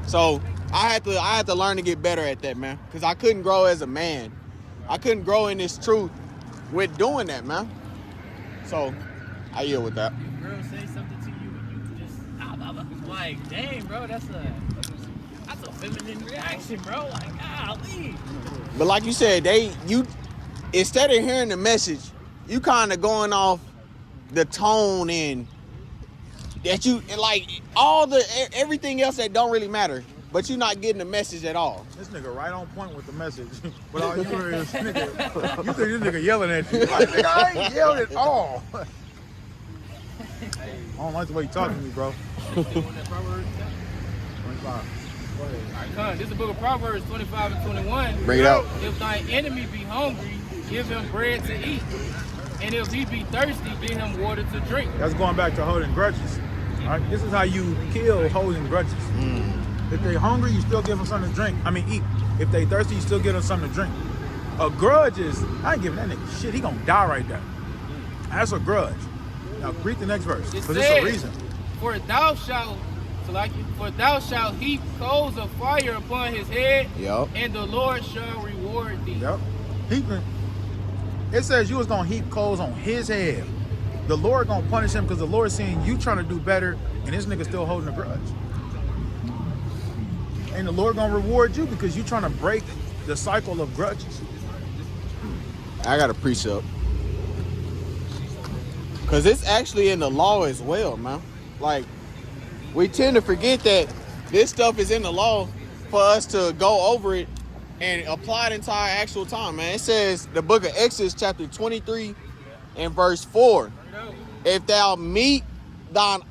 So I had to learn to get better at that, man. Cause I couldn't grow as a man. I couldn't grow in this truth with doing that, man. So I yield with that. Girl say something to you and you just like, dang, bro, that's a feminine reaction, bro. Like, golly. But like you said, instead of hearing the message, you kind of going off the tone and that you like everything else that don't really matter, but you're not getting the message at all. This nigga right on point with the message. But all you hear is, nigga, you think this nigga yelling at you. Like, nigga, I ain't yelled at all. I don't like the way you talking to me, bro. 25. Alright, come on. This is the book of Proverbs 25 and 21. Bring it out. If thine enemy be hungry, give him bread to eat. And if he be thirsty, give him water to drink. That's going back to holding grudges. All right? This is how you kill holding grudges. If they hungry, you still give them something to drink. I mean, eat. If they thirsty, you still give them something to drink. A grudge is, I ain't giving that nigga shit. He gonna die right there. That's a grudge. Now read the next verse, because it's a reason. For thou shalt heap coals of fire upon his head, and the Lord shall reward thee. Yep. Heaping. It says you was gonna heap coals on his head. The Lord gonna punish him because the Lord seeing you trying to do better, and this nigga still holding a grudge. And the Lord gonna reward you because you trying to break the cycle of grudges. I got a precept. Cause it's actually in the law as well, man. Like, we tend to forget that this stuff is in the law for us to go over it and apply it into our actual time, man. It says, the book of Exodus chapter 23 and verse 4. If thou meet thine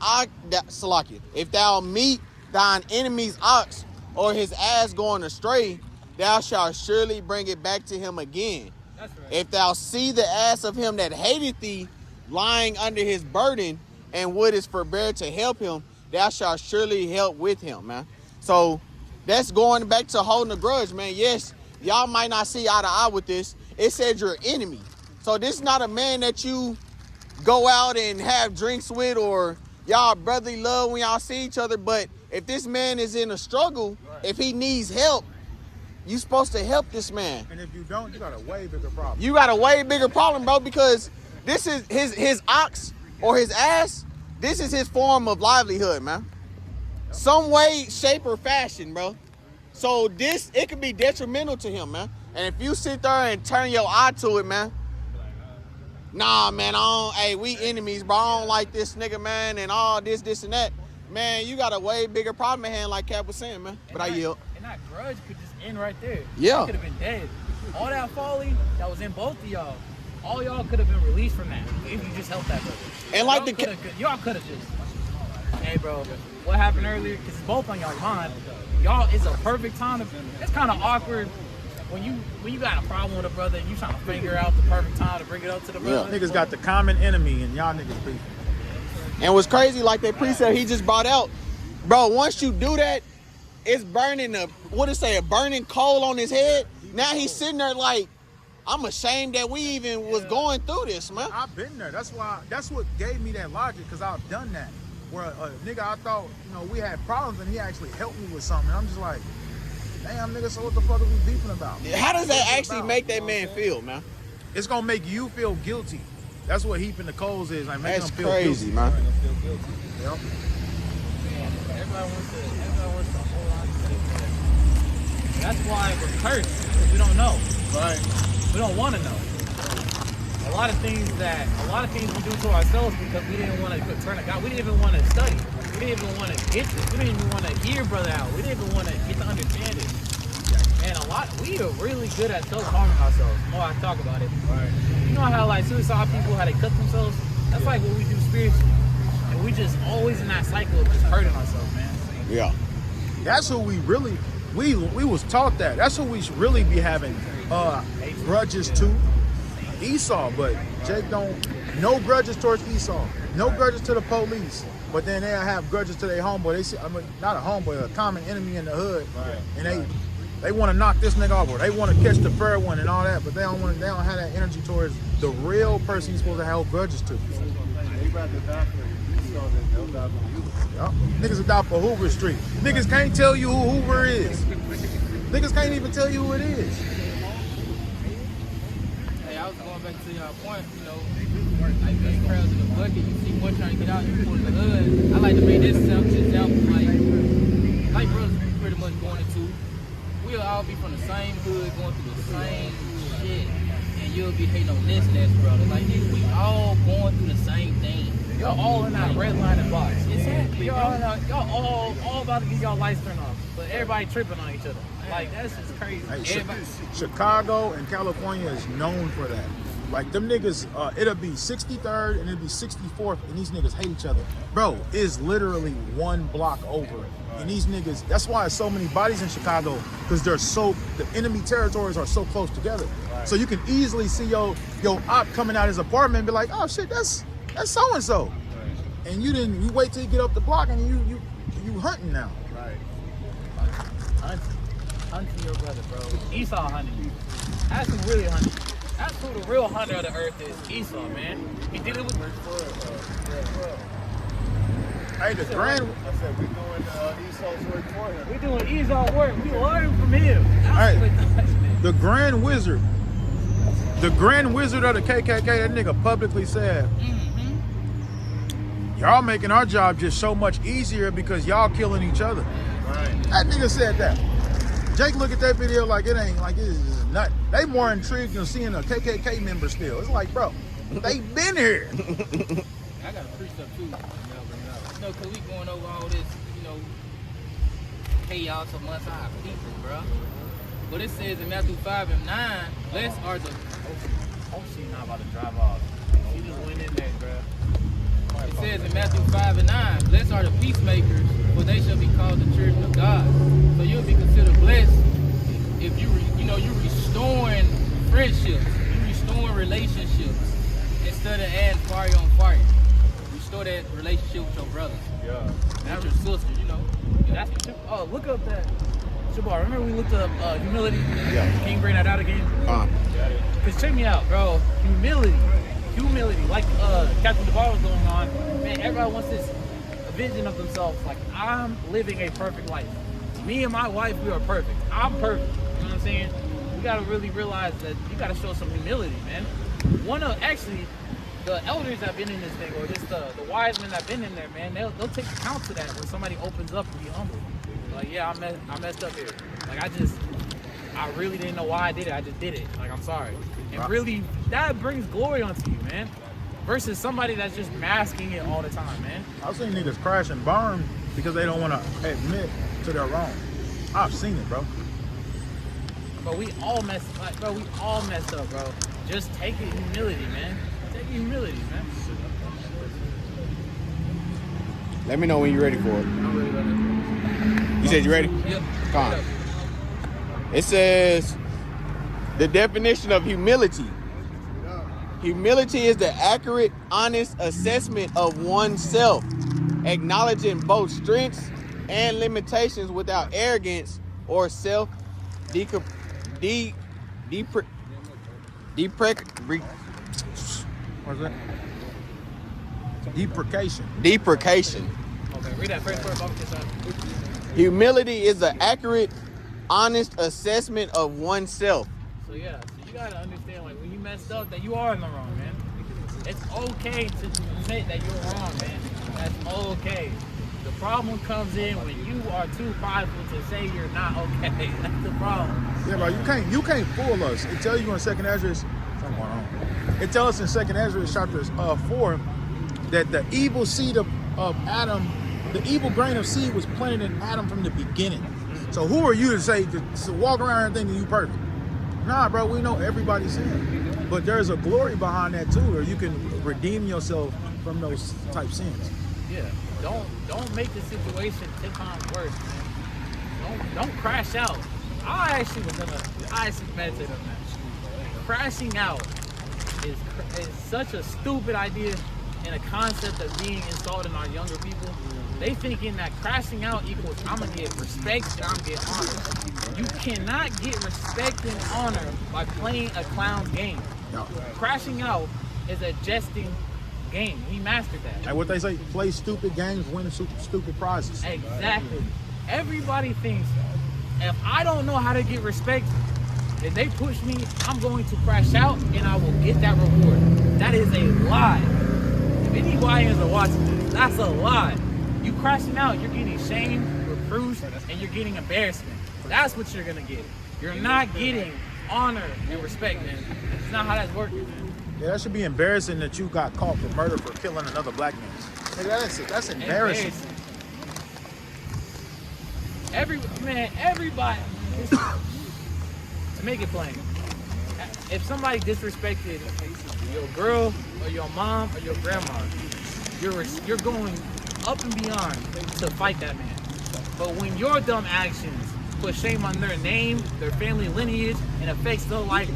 enemy's ox or his ass going astray, thou shalt surely bring it back to him again. That's right. If thou see the ass of him that hateth thee lying under his burden, and wouldest forbear to help him, thou shalt surely help with him, man. So that's going back to holding a grudge, man. Yes, y'all might not see eye to eye with this. It said your enemy. So this is not a man that you go out and have drinks with or y'all brotherly love when y'all see each other. But if this man is in a struggle, if he needs help, you supposed to help this man. And if you don't, you got a way bigger problem. You got a way bigger problem, bro, because this is his ox or his ass. This is his form of livelihood, man. Some way, shape, or fashion, bro. So it could be detrimental to him, man. And if you sit there and turn your eye to it, man, nah, man, we enemies, bro. I don't like this nigga, man, and all this, and that. Man, you got a way bigger problem at hand, like Cap was saying, man. But I yield. And that grudge could just end right there. Yeah. You could have been dead. All that folly that was in both of y'all, all y'all could have been released from that if you just helped that brother. And like y'all could have just, hey, bro, what happened earlier? Because it's both on y'all mind. Y'all, it's a perfect time. It's kind of awkward when you got a problem with a brother and you trying to figure out the perfect time to bring it up to the brother. Niggas got the common enemy and y'all niggas beefing. And what's crazy, like that precept he just brought out, bro, once you do that, it's burning a burning coal on his head. Now he's sitting there like, I'm ashamed that we even was going through this, man. I've been there. That's what gave me that logic, because I've done that. Where a nigga, I thought, we had problems and he actually helped me with something. And I'm just like, damn, nigga, so what the fuck are we beefing about? How does that actually make that man feel, man? It's gonna make you feel guilty. That's what heaping the coals is. Like, making That's them feel crazy, guilty. man. Yep. everybody wants to hold on to it. That's why we're cursed, because we don't know. Right. We don't want to know. A lot of things we do to ourselves because we didn't want to turn to God. We didn't even want to study. We didn't even want to get this. We didn't even want to hear brother out. We didn't even want to get to understand it. And we are really good at self-harming ourselves. The more I talk about it. Right. You know how like suicide people, how they cut themselves? That's like what we do spiritually. And we just always in that cycle of just hurting ourselves, man. Yeah. That's who we really, we was taught that. That's who we should really be having grudges to. Esau, but Jake don't, no grudges towards Esau. No grudges to the police. But then they'll have grudges to their homeboy. They see, I mean, not a homeboy, a common enemy in the hood. Right. And they want to knock this nigga off, or they want to catch the fair one and all that, but they don't have that energy towards the real person you're supposed to have grudges to. They rather die for Esau than they'll die for you. Yup. Niggas will die for Hoover Street. Niggas can't tell you who Hoover is. Niggas can't even tell you who it is. Hey, I was going back to your point, you know, like these crowds in the bucket, you see one trying to get out, you pull in the hood. I like to make this example, like brothers pretty much going into. We'll all be from the same hood, going through the same shit, and you'll be hating on this brother. Like, nigga, we all going through the same thing. Y'all all in that red line and box. Exactly, Y'all all about to get y'all lights turned off, but everybody tripping on each other. Like, that's just crazy. Hey, Chicago and California is known for that. Like, them niggas, it'll be 63rd and it'll be 64th, and these niggas hate each other. Bro, it's literally one block over. And these niggas, that's why there's so many bodies in Chicago, because the enemy territories are so close together. Right. So you can easily see your op coming out his apartment and be like, oh shit, that's so-and-so. Right. And you wait till you get up the block and you hunting now. Right. Hunting your brother, bro. Esau hunting you. That's who really hunting. That's who the real hunter of the earth is. Esau, man. He did it with Hey, the grand. I said we doing Esau's work for him. we doing Esau work. We learn from him. Hey, the Grand Wizard of the KKK, that nigga publicly said, y'all making our job just so much easier because y'all killing each other. Right. That nigga said that. Jake look at that video like it ain't, like it's nothing. They more intrigued than seeing a KKK member still. It's like, bro, they been here. I got a precept too. You know, cause we going over all this, you know, chaos amongst our people, bro. But it says in Matthew 5 and 9, blessed are the. Oh, she's not about to drive off. She just went in there, bro. It says in Matthew 5 and 9, blessed are the peacemakers, for they shall be called the children of God. So you'll be considered blessed if you restoring friendships, you restoring relationships instead of adding fire on fire. Restore that relationship with your brothers. Yeah. With your sisters, you know. That's look up that. Shabar, remember we looked up humility? Yeah. Can you bring that out again? Because check me out, bro. Humility. Like Captain DeBar was going on. Man, everybody wants this vision of themselves. Like, I'm living a perfect life. Me and my wife, we are perfect. I'm perfect. You know what I'm saying? You gotta really realize that you gotta show some humility, man. The elders that been in this thing, or just the wise men that been in there, man, they'll take account to that when somebody opens up and be humble. Like, yeah, I messed up here. Like, I really didn't know why I did it. I just did it. Like, I'm sorry. And really, that brings glory onto you, man. Versus somebody that's just masking it all the time, man. I've seen niggas crash and burn because they don't want to admit to their wrong. I've seen it, bro. But we all messed up, bro. Just take it humility, man. Take it humility, man. Let me know when you're ready for it. I'm really ready. You said you ready? Yep. Come on. It says the definition of humility. Humility is the accurate, honest assessment of oneself, acknowledging both strengths and limitations without arrogance or deprecation. Okay, read that first part. Humility is the accurate, honest assessment of oneself. So yeah, so you gotta understand, like, when you messed up, that you are in the wrong, man. It's okay to admit that you're wrong, man. That's okay. The problem comes in when you are too prideful to say you're not okay. That's the problem. Yeah, bro, you can't fool us. It tells you in 2nd Ezra, something going on. It tells us in 2nd Ezra chapter 4 that the evil seed of Adam, the evil grain of seed was planted in Adam from the beginning. So who are you to say to walk around and think you perfect? Nah, bro, we know everybody's sin, but there's a glory behind that too, where you can redeem yourself from those type sins. Yeah. Don't make the situation 10 times worse, man. Don't crash out. I actually meditated on that. Crashing out is such a stupid idea and a concept of being installed in our younger people. They thinking that crashing out equals I'm gonna get respect and I'm gonna get honor. You cannot get respect and honor by playing a clown's game. No. Crashing out is a jesting game. We mastered that. And what they say, play stupid games, win stupid prizes. Exactly. Everybody thinks if I don't know how to get respect, if they push me, I'm going to crash out and I will get that reward. That is a lie. If any YNs are watching this, that's a lie. You crashing out, you're getting shame, reproach, and you're getting embarrassment. That's what you're gonna get. You're not getting honor and respect, man. It's not how that's working, man. Yeah, that should be embarrassing that you got caught for murder for killing another black man. Nigga, that's embarrassing. Everybody. To make it plain, if somebody disrespected your girl or your mom or your grandma, you're going up and beyond to fight that man. But when your dumb actions put shame on their name, their family lineage, and affects their life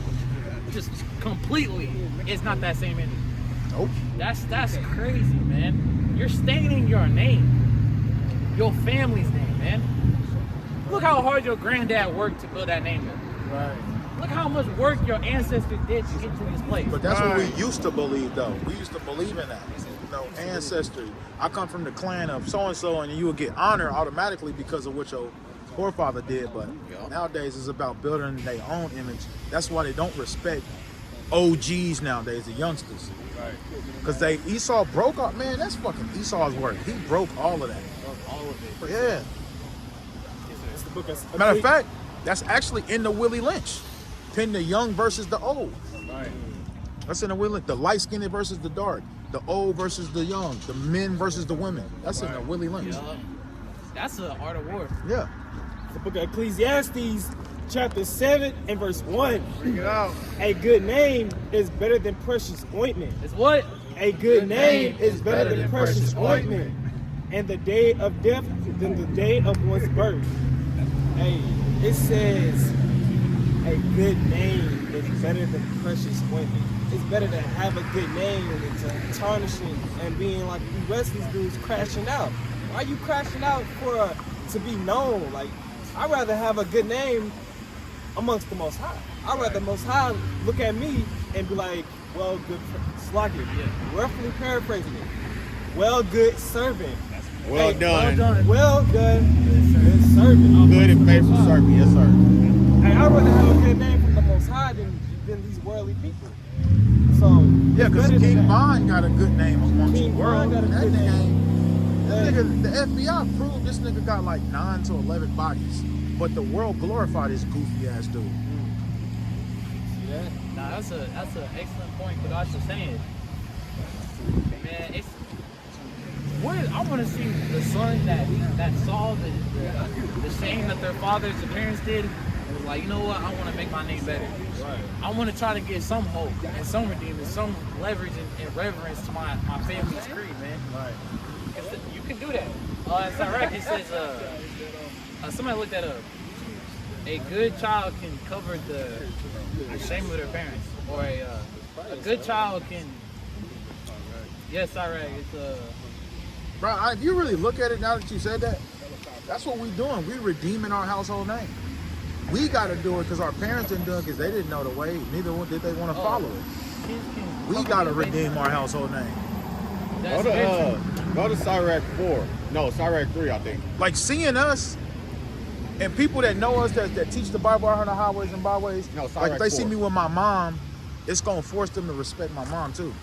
just completely, it's not that same energy. Nope. That's crazy, man. You're staining your name, your family's name, man. Look how hard your granddad worked to build that name up. Right. Look how much work your ancestors did to get to this place. But that's what we used to believe, though. We used to believe in that. You know, ancestry. I come from the clan of so-and-so, and you will get honor automatically because of what your forefather did. But nowadays, it's about building their own image. That's why they don't respect OGs nowadays, the youngsters. Right. Because Esau broke up. Man, that's fucking Esau's work. He broke all of that. All of it. Yeah. It's the book of Matter of fact, that's actually in the Willie Lynch. Pin the young versus the old. Right. That's in the Willie Lynch. The light-skinned versus the dark. The old versus the young. The men versus the women. That's in the Willie Lynch. Yeah. That's the art of war. Yeah. The book of Ecclesiastes, chapter 7 and verse 1. Bring it out. A good name is better than precious ointment. It's what? A good name is better than precious ointment. And the day of death than the day of one's birth. Hey, it says a good name is better than precious ointment. It's better to have a good name than to tarnishing and being like you Wesley's dudes crashing out. Why are you crashing out to be known? Like, I'd rather have a good name amongst the Most High. I'd rather the Most High look at me and be like, well, good, Slocky, roughly paraphrasing it. Well, good servant. Well Hey, done. Well done, good servant. Good and faithful servant. Yes, sir. Hey, I'd rather have a good name from the Most High than these worldly people. So Yeah, because better King than that. Von got a good name amongst King the world. Von got a That good nigga name. ain't. This nigga, the FBI proved this nigga got like 9 to 11 bodies. But the world glorified this goofy ass dude. See that? Nah, that's an excellent point. But I was just saying, man, it's what is, I want to see the son that saw the shame that their fathers and parents did, and was like, you know what? I want to make my name better. Right. I want to try to get some hope and some redeeming, some leverage and reverence to my family's creed, man. Right. You can do that. In Sirach, it says, somebody looked that up. A good child can cover the shame of their parents, or a good child can. Yes, Sirach, it's Bro, if you really look at it now that you said that, that's what we doing. We redeeming our household name. We got to do it because our parents didn't do it because they didn't know the way. Neither did they want to follow it. kids can. We got to redeem our household name. That's very true. Go to Sirach 4. No, Sirach 3, I think. Like seeing us and people that know us that teach the Bible out on the highways and byways. No, like Sirach if they see 4. me with my mom, it's going to force them to respect my mom too.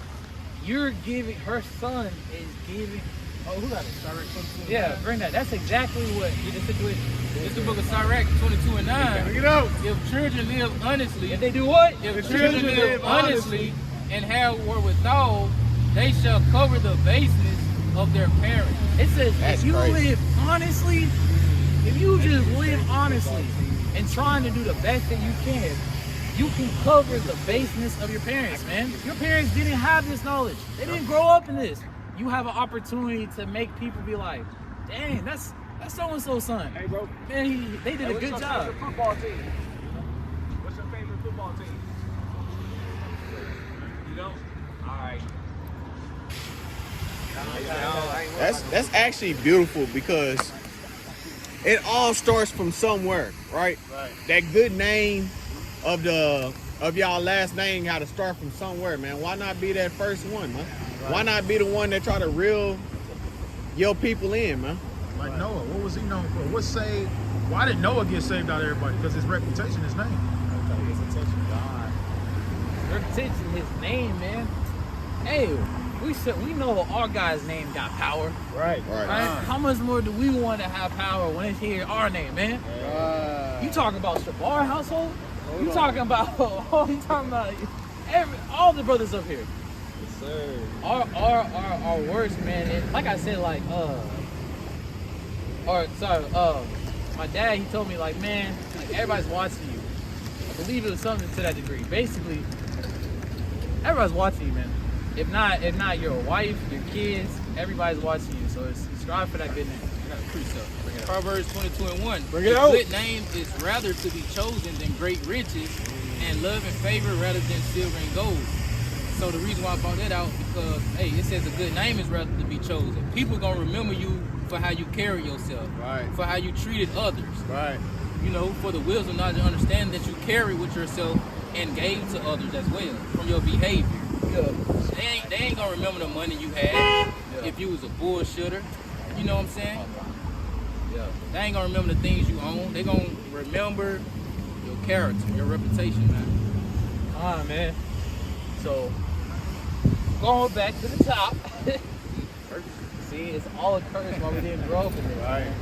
You're giving, her son is giving, Oh, who got it? Direct 22. Yeah, bring that. That's exactly what the situation. It's the book of Sirach 22 and 9. Bring it out. If children live honestly, If they do what? if children live honestly and have wherewithal, they shall cover the baseness of their parents. It says That's if you crazy. live honestly, if you just live honestly and trying to do the best that you can cover the baseness of your parents, man. Your parents didn't have this knowledge. They didn't grow up in this. You have an opportunity to make people be like, dang, that's so-and-so's son. Hey, bro. Man, they did a good job. Football team. What's your favorite football team? You don't? All right. That's actually beautiful because it all starts from somewhere, right? Right. That good name of y'all last name got to start from somewhere, man. Why not be that first one, man? Why not be the one that try to reel your people in, man? Like Noah, what was he known for? What saved? Why did Noah get saved out of everybody? Because his reputation, his name. Reputation, his name, man. Hey, we know our guy's name got power, Right. right? How much more do we want to have power when it's here our name, man? You talking about Shabar household? You talking about all the brothers up here. Yes, sir. Our worst, man. And like I said, like my dad, he told me like, man, like, everybody's watching you. I believe it was something to that degree. Basically, everybody's watching you, man. If not your wife, your kids, everybody's watching you. So strive for that good name. Proverbs 22 and 1. Bring it A out. good name is rather to be chosen than great riches, and love and favor rather than silver and gold. So the reason why I brought that out, because hey, it says a good name is rather to be chosen. People gonna remember you for how you carry yourself, Right. for how you treated others. Right. You know, for the wisdom, knowledge, and understanding that you carry with yourself and gave to others as well from your behavior. They ain't gonna remember the money you had if you was a bullshitter. You know what I'm saying? Yeah. They ain't gonna remember the things you own. They gonna remember your character, your reputation, man. Man. So going back to the top. See, it's all a curse why we didn't grow up in it. Right.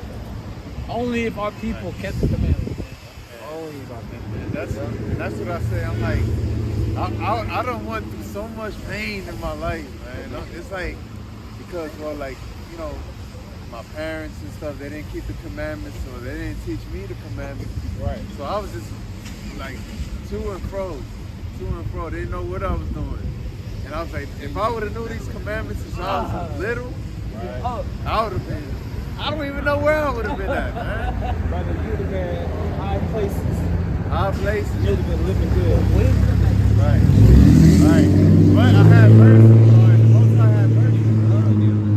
Only if our people kept the commandments. Only about that. And that's what I say. I'm like, I don't went through so much pain in my life, man. It's like, because, well, like, you know, my parents and stuff, they didn't keep the commandments, or they didn't teach me the commandments. Right. So I was just like to and fro. They didn't know what I was doing. And I was like, if I would have knew these commandments since I was little, I would have been, I don't even know where I would have been at, man. Brother, you would have been in high places. High places. You would have been living good. Right. But I had mercy, Lord. The Most High had mercy.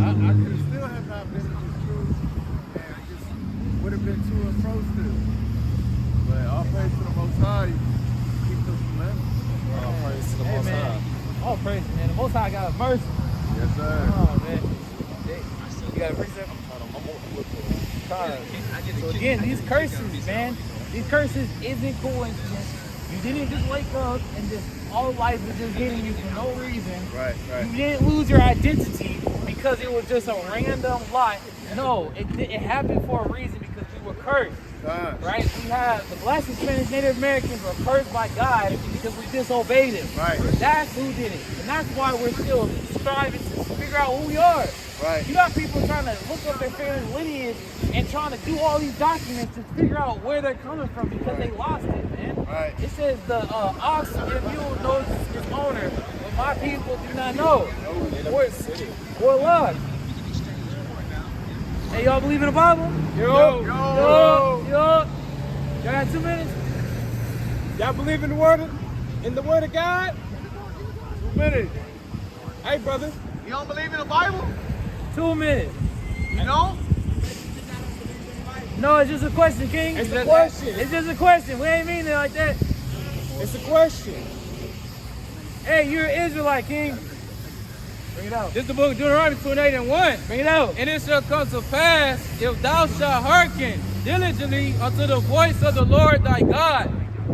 I could have still have not been in the truth, and I just would have been to and fro still. But all praise to the Most High. Keep those commandments. All praise to the Most High. All praise, man. The Most High got mercy. Yes, sir. Oh, man. You got a precept? So again, these curses, man, these curses isn't coincidence. You didn't just wake up and just all life is just hitting you for no reason. Right. You didn't lose your identity because it was just a random lie. No, it happened for a reason because we were cursed. Right? We have the Black and Spanish Native Americans were cursed by God because we disobeyed Him. Right. That's who did it. And that's why we're still striving to figure out who we are. Right. You got people trying to look up their family's lineage and trying to do all these documents to figure out where they're coming from because they lost it, man. Right. It says the ox and mule knows his owner, but my people do not know. Or love. Hey, y'all believe in the Bible? Yo. Y'all got 2 minutes? Y'all believe in the word of God? 2 minutes. Hey, brother. You don't believe in the Bible? 2 minutes. You don't? No, it's just a question, King. It's a question. It's just a question. We ain't mean it like that. It's a question. Hey, you're an Israelite, King. Bring it out. This is the book of Deuteronomy 28 and 1. Bring it out. And it shall come to pass, if thou shalt hearken diligently unto the voice of the Lord thy God,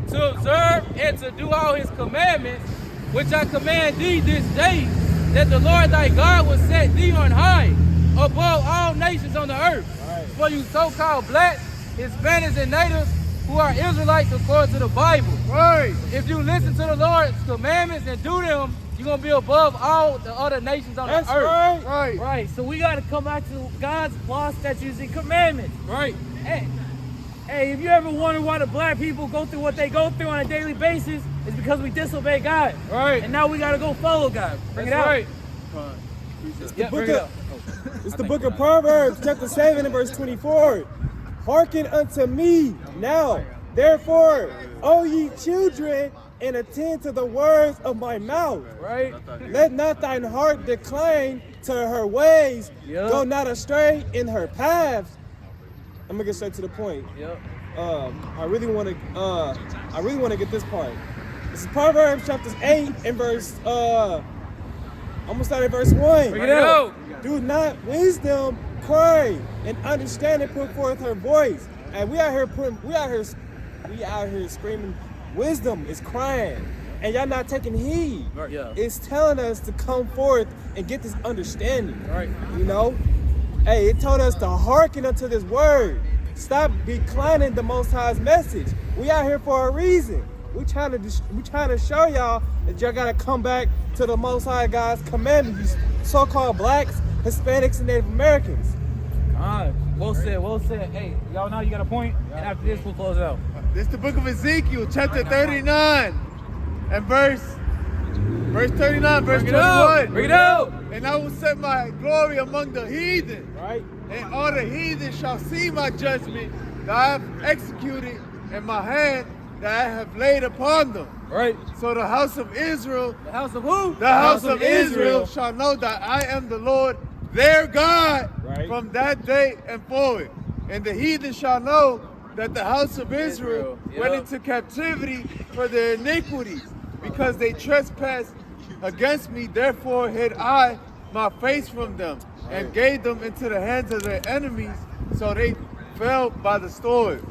to observe and to do all his commandments, which I command thee this day, that the Lord thy God will set thee on high above all nations on the earth. Right. For you so-called blacks, Hispanics, and natives who are Israelites according to the Bible. Right. If you listen to the Lord's commandments and do them, you're going to be above all the other nations on That's the earth. right. Right. Right, so we got to come back to God's law, statutes, and commandments. Right. Hey, if you ever wonder why the black people go through what they go through on a daily basis, it's because we disobey God. Right. And now we got to go follow God. Bring That's it out. right. Yeah, book bring it of- out. It's the book of Proverbs, chapter 7 and verse 24. Hearken unto me now, therefore, O ye children, and attend to the words of my mouth. Right? Let not thine heart decline to her ways. Yeah. Go not astray in her paths. I'm gonna get straight to the point. Yep. I really want to get this part. This is Proverbs chapter 8 and verse. I'm gonna start at verse 1. Bring it out. Do not wisdom cry, and understanding put forth her voice. And we out here screaming. Wisdom is crying, and y'all not taking heed. Yeah. It's telling us to come forth and get this understanding. Right. You know, hey, it told us to hearken unto this word. Stop declining the Most High's message. We out here for a reason. We trying to show y'all that y'all gotta come back to the Most High God's commandments. You so-called blacks, Hispanics, and Native Americans. Well said, well said. Hey, y'all know you got a point, and after this, we'll close it out. This is the book of Ezekiel, chapter 39, and verse 39, verse 21. Bring it out. And I will set my glory among the heathen, Right? and all the heathen shall see my judgment that I have executed, and my hand that I have laid upon them. Right. So the house of Israel, The house of who? the house of Israel shall know that I am the Lord their God Right. from that day and forward. And the heathen shall know that the house of Israel went into captivity for their iniquities, because they trespassed against me. Therefore hid I my face from them, and gave them into the hands of their enemies, so they fell by the sword.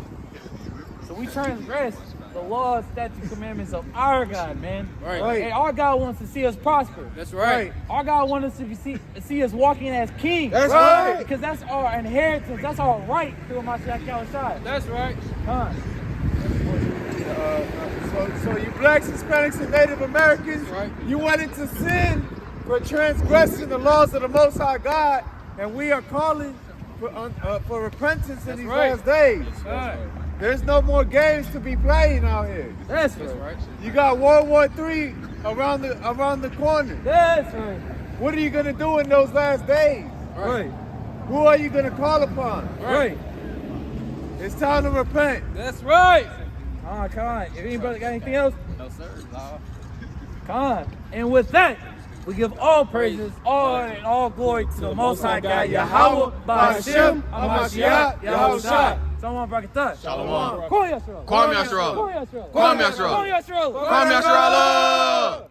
So we transgress the laws, statutes, commandments of our God, man. Right. Hey, our God wants to see us prosper. That's right. Our God wants us to see us walking as kings. That's right. Because that's our inheritance. That's our right through Mashiach Yahushua. That's right. So you blacks, Hispanics, and Native Americans, Right. you went into sin for transgressing the laws of the Most High God, and we are calling for repentance in these right. last days. Right. There's no more games to be playing out here. That's right. Right. You got World War III around the corner. That's right. What are you gonna do in those last days? Right. Who are you gonna call upon? Right. It's time to repent. That's right. Come on. If any brother got anything else, No, sir. No. come on. And with that, we give all praises, all and all glory to the Most High God, Yahweh, Ba'ashem, Hamashiach, Yahushua. Someone Brakatah. Shalom. Kwam Yasrael. Kwam Yasrael. Kwam Yasrael. Kwam Yasrael. Kwam Yasrael. Kwam Yasrael.